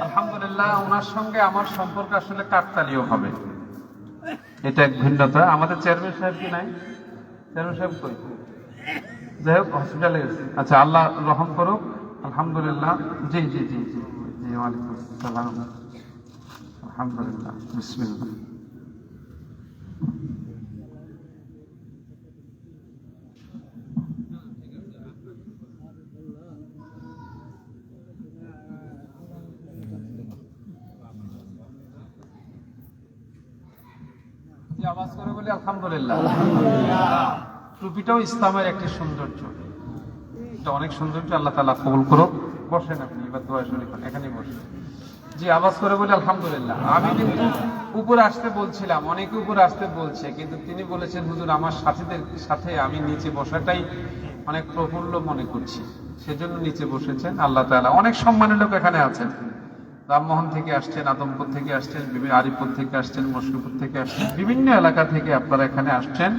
আলহামদুলিল্লাহ। ওনার সঙ্গে আমার সম্পর্ক আসলে কাকতালীয় হবে, এটা এক ভিন্নতা। আমাদের চেয়ারম্যান সাহেব কি নাই? চেয়ারম্যান সাহেব কই? যাই হোক, হসপিটালে গেছে। আচ্ছা, আল্লাহ রহম করুক। আলহামদুলিল্লাহ। জি জি জি জি জি, ওয়ালাইকুম আসসালাম। আলহামদুলিল্লাহ, বিসমিল্লাহ। আওয়াজ করে বলি আলহামদুলিল্লাহ। টুপিটাও ইসলামের একটি সৌন্দর্য, এটা অনেক সৌন্দর্য। আল্লাহ তাআলা কবুল করুক। বসেন আপনি, এবার দোয়া শুরু করেন, এখানেই বসেন। জি, আওয়াজ করে বলি আলহামদুলিল্লাহ। আমি কিন্তু উপরে আসতে বলছিলাম, অনেকে উপরে আসতে বলছে, কিন্তু তিনি বলেছেন হুজুর আমার সাথীদের সাথে আমি নিচে বসাটাই অনেক প্রফুল্ল মনে করছি, সেজন্য নিচে বসেছেন। আল্লাহ তাআলা, অনেক সম্মানের লোক এখানে আছেন, রামমোহন থেকে আসছেন, আদমপুর থেকে আসছেন, আরিপুর থেকে আসছেন, মুশকিপুর থেকে আসছেন, বিভিন্ন এলাকা থেকে আপনারা এখানে আসছেন।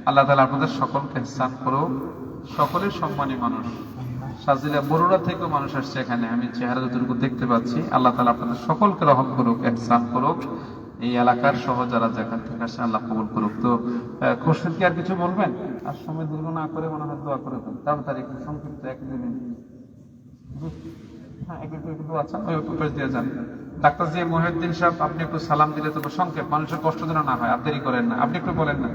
আল্লাহ তাআলা আপনাদের সকলকে ইহসান করুক। সকলের সম্মানী মানুষ, সাজিলা বরুড়া থেকেও মানুষ আসছে এখানে, আমি চেহারা যতটুকু দেখতে পাচ্ছি। আল্লাহ তাআলা আপনাদের সকলকে রহম করুক, ইহসান করুক, এই এলাকার সহ যারা যেখান থেকে আসে আল্লাহ কবুল করুক। তো খুরশিদ কি আর কিছু বলবেন? আর সময় দীর্ঘ না করে মনে হয় দোয়া করে দেন তাড়াতাড়ি, একটু সংক্ষিপ্ত 1-2 মিনিট। হ্যাঁ, একটু দোয়া চান, ওই উপর দিয়ে যান। ডাক্তার জি মহিউদ্দিন সাহেব, আপনি একটু সালাম দিলে তো সংক্ষেপ, মানুষের কষ্ট যেন না হয়, আর দেরি করেন না, আপনি একটু বলেন না।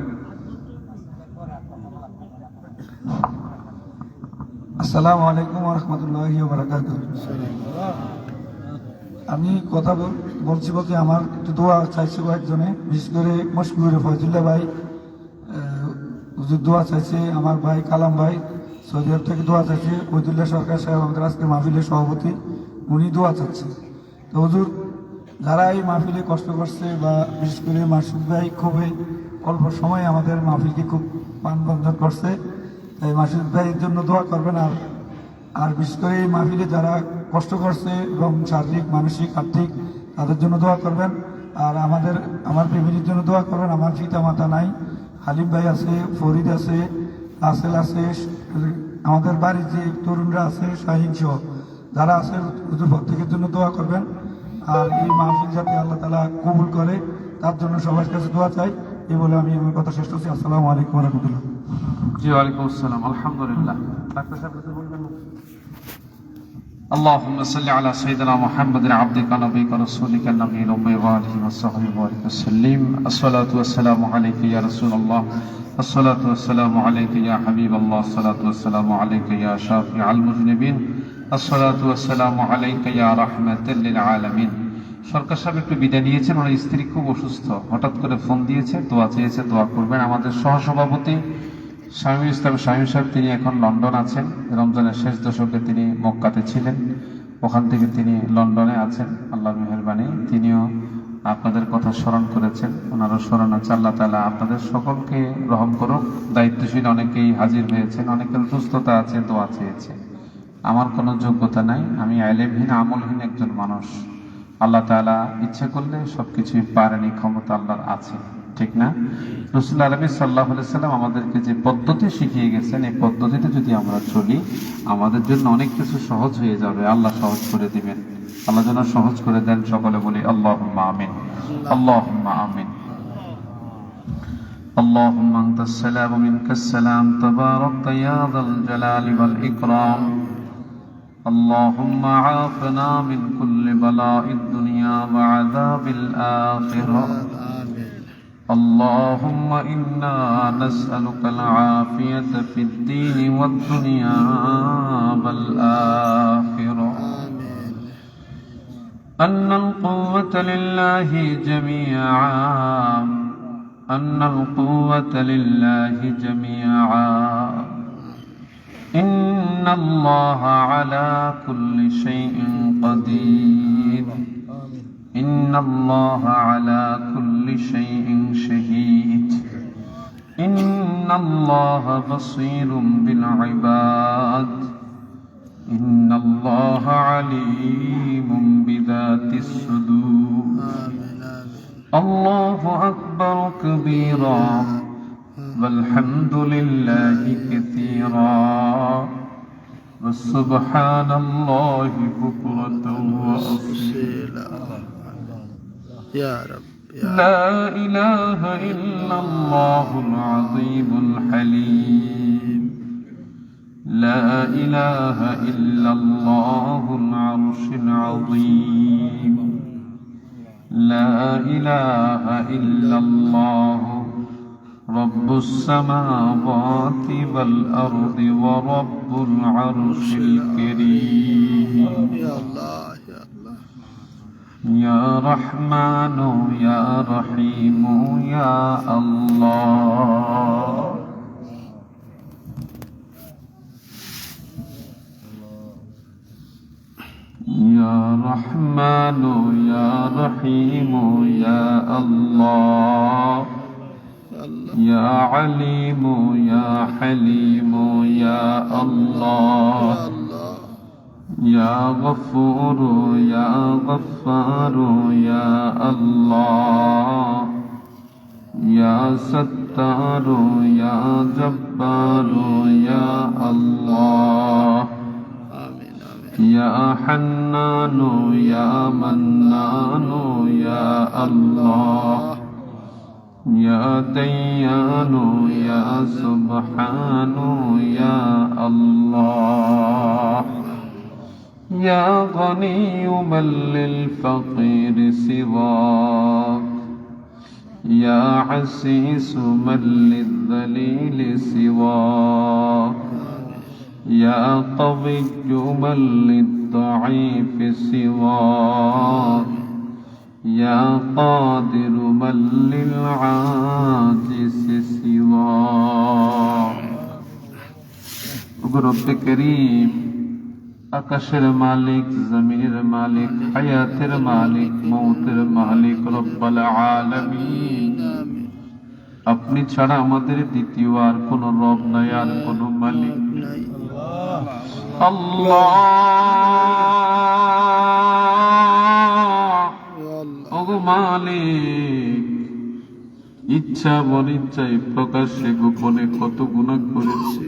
আসসালামু আলাইকুম ওয়া রাহমাতুল্লাহি ওয়া বারাকাতুহু। আমি কথা বলছি বলতে আমার একটু দোয়া চাইছে কয়েকজনে, বিশেষ করে মশকুর ফয়জুল্লাহ ভাই হুজুর দোয়া চাইছে, আমার ভাই কালাম ভাই সৌদি আরব থেকে দোয়া চাইছে, ওইদুল্লাহ সরকার সাহেব আমাদের আজকে মাহফিলের সভাপতি, উনি দোয়া চাচ্ছে। তো হুজুর যারা এই মাহফিলে কষ্ট করছে, বা বিশেষ করে মাসুদ ভাই খুবই অল্প সময়ে আমাদের মাহফিলকে খুব প্রাণবন্ধন করছে, তাই মাসুদ ভাইয়ের জন্য দোয়া করবেন। আর বিশেষ করে এই মাহফিলে যারা কষ্ট করছে এবং শারীরিক মানসিক আর্থিক, তাদের জন্য দোয়া করবেন। আর আমার ফ্যামিলির জন্য দোয়া করবেন। আমার পিতা মাতা নাই, হালিম ভাই আছে, ফরিদ আছে, আসেল আছে, আমাদের বাড়ির যে তরুণরা আছে, শাহিন সহ যারা আছে, হুজুর প্রত্যেকের জন্য দোয়া করবেন। আর এই মাহফিল যাতে আল্লাহ তাআলা কবুল করে, তার জন্য সবার কাছে দোয়া চাই। এই বলে আমি আমার কথা শেষ করছি। আসসালামু আলাইকুম ওয়া রাহমাতুল্লাহ। জি ওয়ালাইকুম আসসালাম, আলহামদুলিল্লাহ। ডাক্তার সাহেব কিছু বলবেন না? اللهم صل على سيدنا محمد عبدك نبيك رسولك النبي الأمي وآله وصحبه وبارك وسلم. الصلاة والسلام عليك يا رسول الله، الصلاة والسلام عليك يا حبيب الله، الصلاة والسلام عليك يا شافع المذنبين، الصلاة والسلام عليك يا رحمة للعالمين. সরকার সাহেব একটু বিদায় নিয়েছেন, ওনার স্ত্রী খুব অসুস্থ, হঠাৎ করে ফোন দিয়েছে, দোয়া চেয়েছে, দোয়া করবেন। আমাদের সহসভাপতি শামীম ইসলাম শামীম সাহেব, তিনি এখন লন্ডন আছেন, রমজানের শেষ দশকে তিনি মক্কাতে ছিলেন, ওখান থেকে তিনি লন্ডনে আছেন, আল্লাহর মেহেরবানি। তিনিও আপনাদের কথা স্মরণ করেছেন, ওনারও স্মরণ আছে। আল্লাহ তাআলা আপনাদের সকলকে রহম করুক। দায়িত্বশীল অনেকেই হাজির হয়েছেন, অনেকের সুস্থতা আছে, দোয়া চেয়েছে। আমার কোনো যোগ্যতা নাই, আমি আইলেমহীন আমলহীন একজন মানুষ। আল্লাহ তাআলা ইচ্ছে করলে সবকিছুই পারেন, এই ক্ষমতা আল্লাহর আছে, ঠিক না? রাসূল আরবি সাল্লাল্লাহু আলাইহি সাল্লাম আমাদেরকে যে পদ্ধতি শিখিয়ে গেছেন, এই পদ্ধতিতে যদি আমরা চলি, আমাদের জন্য অনেক কিছু সহজ হয়ে যাবে। আল্লাহ সহজ করে দিবেন, আল্লাহ যেন সহজ করে দেন। সকলে বলি আল্লাহুম্মা আমিন, আল্লাহুম্মা আমিন। اللهم أنت السلام ومنك السلام، تباركت يا ذا الجلال والإكرام. اللهم عافنا من كل بلاء الدنيا وعذاب الآخرة. اللهم إنا نسألك العافية في الدين والدنيا والآخرة. أن القوة لله جميعا، أن القوة لله جميعا. إن الله على كل شيء قدير. إن الله على كل شيء شهيد. إن الله بصير بالعباد. إن الله عليم بذات الصدور. الله أكبر كبيرا، والحمد لله كثيرا، وسبحان الله بكرة وأصيلا. يا رب لا إله إلا الله العظيم الحليم. لا إله إلا الله العرش العظيم. لا إله إلا الله رب السماوات والأرض ورب العرش الكريم. يا الله يا الله يا رحمن يا رحيم يا الله. يا رحمن يا رحيم يا الله. يا عليم يا حليم يا الله. يا غفور يا غفار يا الله. يا ستار يا جبار يا الله. يا حنان يا منان يا الله يا ديان يا سبحان يا الله يا غني من للفقير سواك يا عسيس من للذليل سواك يا قوي من للضعيف سواك يا قادر من للعاجز سواك رب كريم আকাশের মালিক, জমিনের মালিক, হায়াতের মালিক, মৌতের মালিক, রব্বুল আলামিন, আপনি ছাড়া আমাদের দ্বিতীয় আর কোন রব নাই, আর কোন মালিক নাই। আল্লাহ, ওগো মালিক, ইচ্ছা অনিচ্ছায় প্রকাশ্যে গোপনে কত গুনাহ করেছি।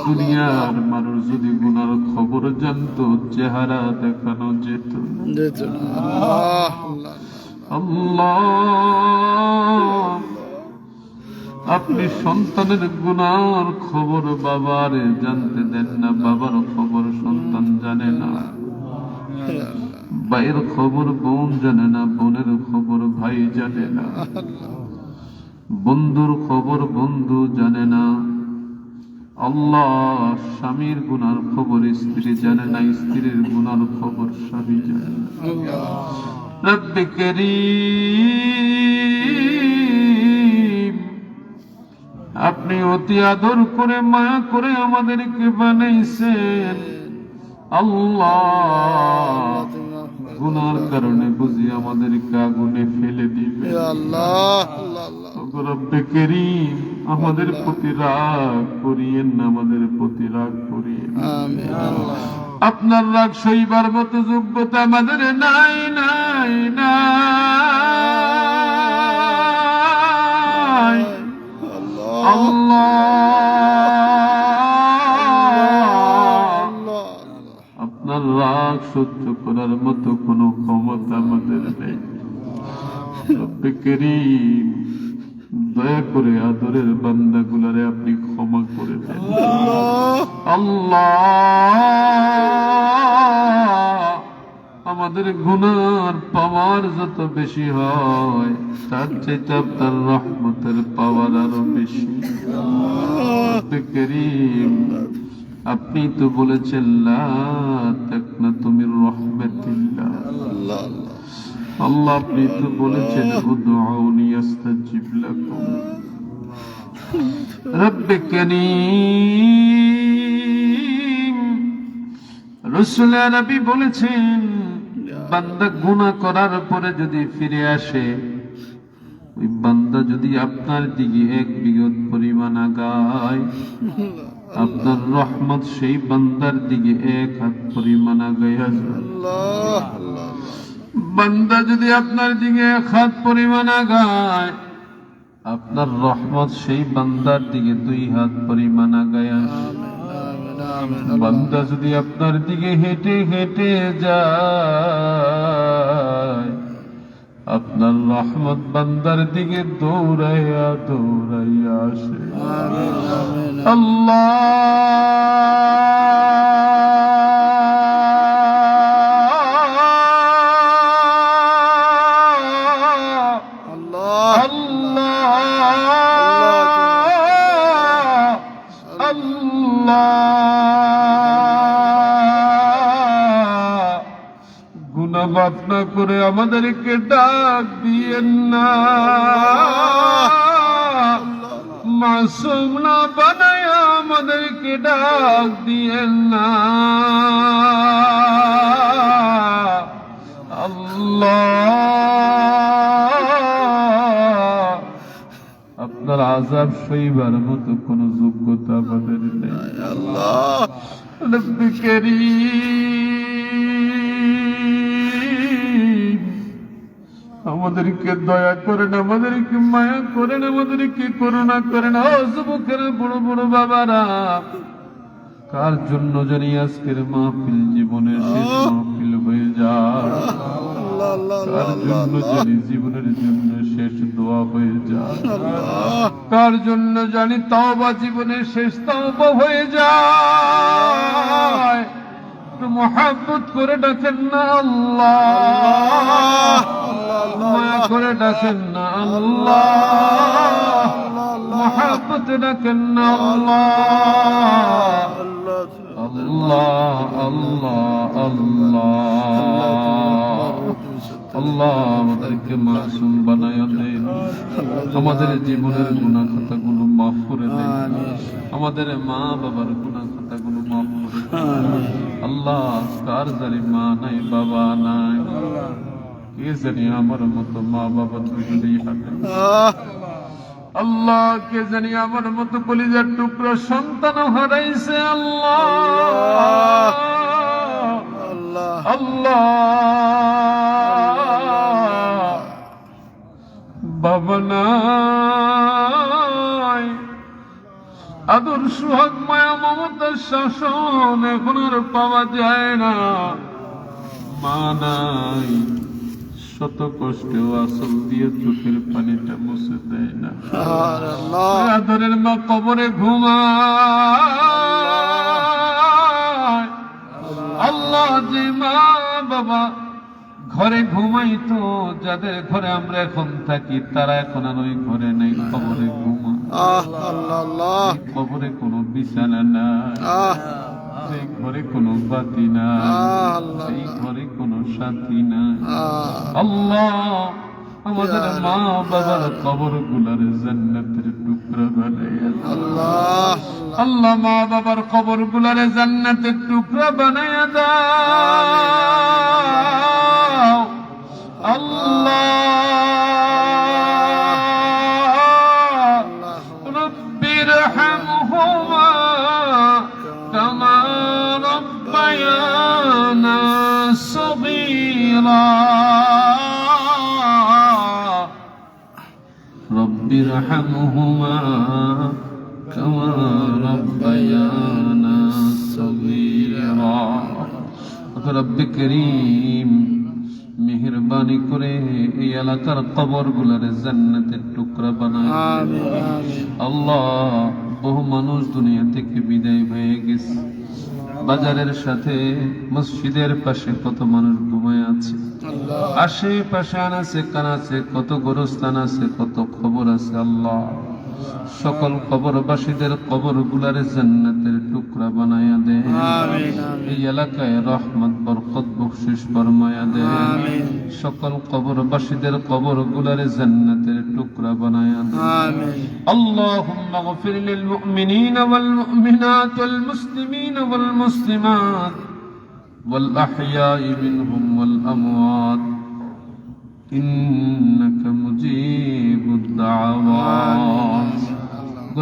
দুনিয়ার মানুষ যদি গুনার খবর জানতো, চেহারা দেখানো যেত আল্লাহ, আপনি সন্তানের গুনার খবর বাবার জানতে দেন না, বাবার খবর সন্তান জানে না, ভাইয়ের খবর বোন জানে না, বোনের খবর ভাই জানে না, বন্ধুর খবর বন্ধু জানে না। আল্লাহ, স্বামীর গুনার খবর স্ত্রী জানে না, স্ত্রীর গুনার খবর স্বামী জানে না। রব্বে করিম, আপনি অতি আদর করে মায়া করে আমাদেরকে বানাইছেন। আল্লাহ, গুনার কারণে বুঝি আমাদেরকে আগুনে ফেলে দিবে। রব্বে করিম, আমাদের প্রতি রাগ করিয়েন না, আমাদের প্রতি রাগ করিয়েন। আপনার রাগ সইবার মতো যোগ্যতা আমাদের নাই নাই নাই। আল্লাহ, আপনার রাগ সহ্য করার মতো কোনো ক্ষমতা আমাদের নেই। রব্বে করিম, দয়া করে আদরের বান্দাগুলারে আপনি ক্ষমা করে দেন। আল্লাহ, আমাদের গুনার পাওয়ার যত বেশি হয়, তার চাইতে আপনার রহমতের পাওয়ার আরো বেশি। রব্বে করিম, আপনি তো বলেছেন লা তাকনাতু মির রাহমাতিল্লাহ। আল্লাহ, আপনি তো বলেছেন উদউনি আস্তাজিব লাকুম। রব্বে করিম, রাসূল নবী বলেছেন, বান্দা গুনাহ করার পরে যদি ফিরে আসে, ওই বান্দা যদি আপনার দিকে এক বিগত পরিমাণ আগায়, আপনার রহমত সেই বান্দার দিকে এক হাত পরিমাণ আগাইয়া যায়। বান্দা যদি আপনার দিকে এক হাত পরিমাণ আগায়, আপনার রহমত সেই বান্দার দিকে 2 হাত পরিমাণ আগায় আসে। বান্দা যদি আপনার দিকে হেঁটে হেঁটে যায়, আপনার রহমত বান্দার দিকে দৌড়াইয়া দৌড়াইয়া আসে। আল্লাহ, গুনাহ মাফ না করে আমাদেরকে ডাক দিয়েন না, মাসুম না বানায় আমাদেরকে ডাক দিয়েন না। আল্লাহ, আপনার আযাব সইবার মতো কোন যোগ্যতা আমাদের নেই। আল্লাহ, রব্বে করিম, আমাদেরকে দয়া করেন, আমাদেরকে মায়া করেন, আমাদেরকে করুণা করেন। ও যুবকের বড় বড় বাবারা, কার জন্য জানি আজকের মাহফিল জীবনের শেষ মাহফিল হয়ে যায়, আল্লাহ আল্লাহ কার জন্য জানি জীবনের জন্য শেষ দোয়া হয়ে যায়, কার জন্য জানি তওবা জীবনের শেষ তওবা হয়ে যায়। একটু মোহাব্বত করে ডাকেন না আল্লাহ, মায়া করে ডাকেন না আল্লাহ, মোহাব্বত ডাকেন না আল্লাহ। আল্লাহ আল্লাহ আল্লাহ আল্লাহ আমাদেরকে মাসুম বানায়া দেন, আমাদের জীবনের গুনাহ খাতাগুলো মাফ করে দেন, আমাদের মা বাবার গুনাহ খাতাগুলো মাফ করে দেন। আল্লাহ কার জানি মা নাই বাবা নাই, কে জানি আমার মতো মা বাবা দুজনেই হাঁটে। আল্লাহ কে জানি আমার মতো কলিজার টুকরা সন্তান হারাইছে। আল্লাহ আল্লাহ বাবা নাই, আদর সুহাগ মায়া মমতার শাসন এখন আর পাওয়া যায় না। মা নাই, শত কষ্টেও আসল দিয়ে চোখের পানিটা মুছে দেয় না। আদরের মা কবরে ঘুমায়। আল্লাহ যে মা বাবা ঘরে ঘুমাইতো, যাদের ঘরে আমরা এখন থাকি তারা এখন আর ওই ঘরে নেই, কবরে ঘুমায়। কবরে কোনো বিছানা নাই, সেই ঘরে কোনো বাতি নাই, সেই ঘরে কোনো সাথী নাই। আল্লাহ আমাদের মা বাবার কবর গুলার জান্নাতের টুকরা বানাইয়া দাও। আল্লাহ মা বাবার কবর গুলার জান্নাতের টুকরা বানাইয়া দাও। আল্লাহ রব্বির হামহুমা কামা রব্বায়ানা সগীরা। রব্বির হামহুমা কামা রব্বায়ানা সগীরা। রব্বে করিম মেহেরবানি করে এই এলাকার কবর গুলার জান্নাতের টুকরা বানায়। আল্লাহ বহু মানুষ দুনিয়া থেকে বিদায় হয়ে গেছে, বাজারের সাথে মসজিদের পাশে কত মানুষ ঘুমায় আছে, আশেপাশে আনাছে কানাছে কত গোরস্থান আছে, কত খবর আছে। আল্লাহ সকল কবরবাসীদের কবর গুলার জান্নাতের টুকরা বানায়া দে। এই এলাকায় রহমত বরকত বখশিশ ফরমায়া দে। সকল কবরবাসীদের কবর গুলার জান্নাতের টুকরা বানায়া দে। আল্লাহুম্মা গফির লিল মুমিনিনা ওয়াল মুমিনাত ওয়াল মুসলিমিনা ওয়াল মুসলিমাত ওয়াল আহইয়াই মিনহুম ওয়াল আমওয়াত ইন্নাকা মুজিবুদ দাওয়াত।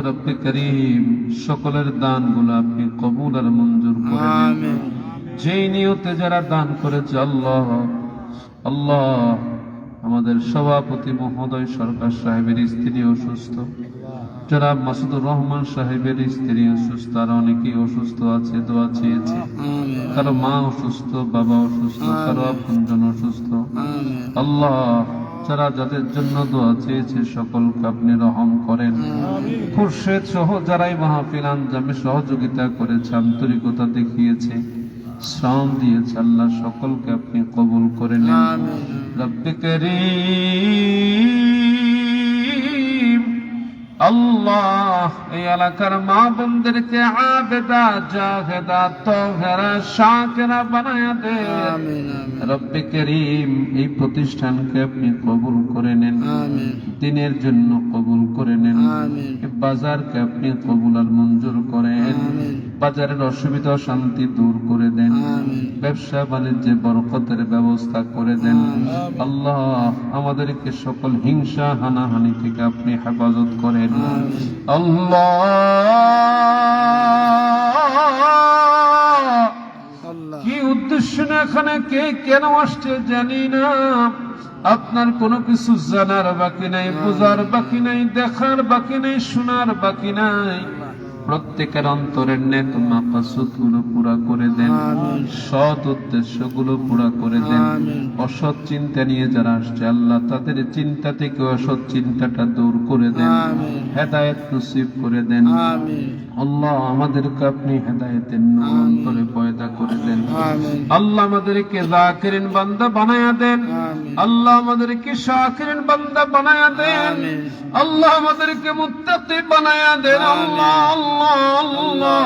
রব্বে করিম সকলের দান গুলো আপনি কবুল আর মঞ্জুর করেন। যেই নিয়তে যারা দান করেছে আল্লাহ আল্লাহ আমাদের সভাপতি মহোদয় সরকার সাহেবের স্ত্রী অসুস্থ, যারা মাসুদুর রহমান সাহেবের স্ত্রী অসুস্থ, আর অনেকেই অসুস্থ আছে, দোয়া চেয়েছে। কারো মা অসুস্থ, বাবা অসুস্থ, কারো আপনজন অসুস্থ। আল্লাহ যারা যাদের জন্য দোয়া চেয়েছে সকলকে আপনি রহম করেন। খুরশেদ সহ যারাই মাহফিল আঞ্জামে সহযোগিতা করেছে, আন্তরিকতা দেখিয়েছে, শ্রম দিয়েছে, আল্লাহ সকলকে আপনি কবুল করে নেন। রব্বে করিম আল্লাহ এই এলাকার মা বোনদেরকে আবেদা জাহেদা তাহেরা শাকিরা বানায়া দেন। রব্বে করিম এই প্রতিষ্ঠানকে আপনি কবুল করে নেন, দিনের জন্য কবুল করে নেন। বাজারকে আপনি কবুল আর মঞ্জুর করেন, বাজারের অসুবিধা শান্তি দূর করে দেন, ব্যবসা বাণিজ্যে বরকতের ব্যবস্থা করে দেন। আল্লাহ আমাদেরকে সকল হিংসা হানাহানি থেকে আপনি হেফাজত করেন। আল্লাহ কি উদ্দেশ্য না এখানে কে কেন আসছে জানি না, আপনার কোনো কিছু জানার বাকি নাই, বোঝার বাকি নাই, দেখার বাকি নাই, শোনার বাকি নাই। প্রত্যেকের অন্তরের নেক মাকাসুদ গুলো পুরা করে দেন, সৎ উদ্দেশ্য গুলো পুরা করে দেন। অসৎ চিন্তা নিয়ে যারা আসছে আল্লাহ তাদের চিন্তা থেকে অসৎ চিন্তাটা দূর করে দেন, হেদায়েত নসিব করে দেন। আল্লাহ আমাদেরকে আপনি হেদায়েতের নূর অন্তরে পয়দা করে দেন। আল্লাহ আমাদেরকে যাকিরিন বান্দা বানায়া দেন। আল্লাহ আমাদেরকে শাকিরিন বান্দা বানায়া দেন। আল্লাহ আমাদেরকে মুত্তাকি বানায়া দেন। আল্লাহ আল্লাহ আল্লাহ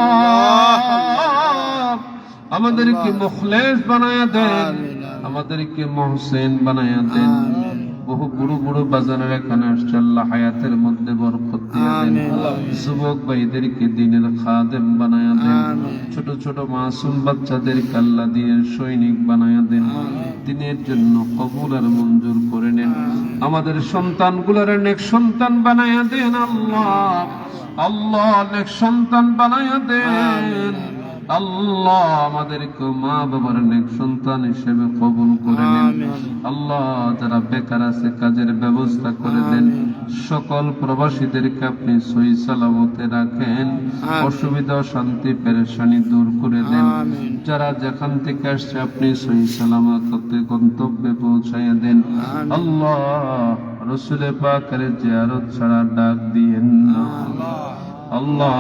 আমাদেরকে মুখলেস বানায়া দেন, আমাদেরকে মুহসিন বানায়া দেন। বহু বুড়ো বুড়ো বাজারের এখানে আসছে আল্লাহ হায়াতের মধ্যে বরকত দিয়ে দেন। যুবক ভাইদেরকে দিনের খাদেম বানায়া দেন। ছোট ছোট মাসুম বাচ্চাদেরকে আল্লাহ দিয়ে সৈনিক বানায়া দেন। দিনের জন্য কবুল আর মঞ্জুর করে নেন। আমাদের সন্তানগুলোর নেক সন্তান বানায়া দেন। আল্লাহ আল্লাহ নেক সন্তান বানায়া দেন। আল্লাহ আমাদেরকে মা বাবার নেক সন্তান হিসেবে কবুল করে নেন। আল্লাহ যারা বেকার আছে কাজের ব্যবস্থা করে দেন। সকল প্রবাসীদেরকে আপনি সহি সালামতে রাখেন। অসুবিধা শান্তি পেরেশানি দূর করে দেন। যারা যেখান থেকে আসছে আপনি সহি সালামতে গন্তব্যে পৌঁছাইয়া দেন। আল্লাহ রসুল পাকের জিয়ারত ছাড়া ডাক দিয়েন না। আল্লাহ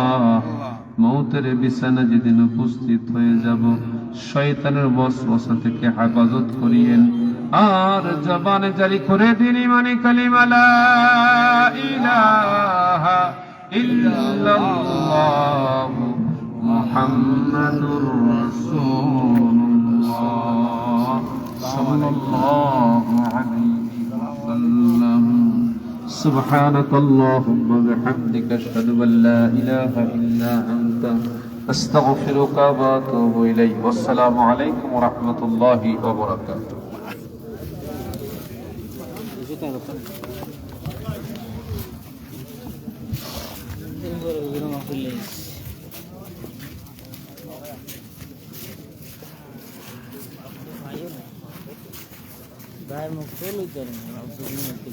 মৌতের বিছানা যেদিন উপস্থিত হয়ে যাব শয়তানের ওয়াসওয়াসা থেকে হেফাজত করিয়েন। আর জবানে জারি করে দিন ইমানি কালিমা লা ইলাহা ইল্লাল্লাহ মুহাম্মাদুর রাসূলুল্লাহ সাল্লাল্লাহু আলাইহি ওয়াসাল্লাম। سبحانك اللهم وبحمدك أشهد أن لا إله إلا أنت أستغفرك وأتوب إليك والسلام عليكم ورحمة الله وبركاته. Vai no pelo dele, não sei o que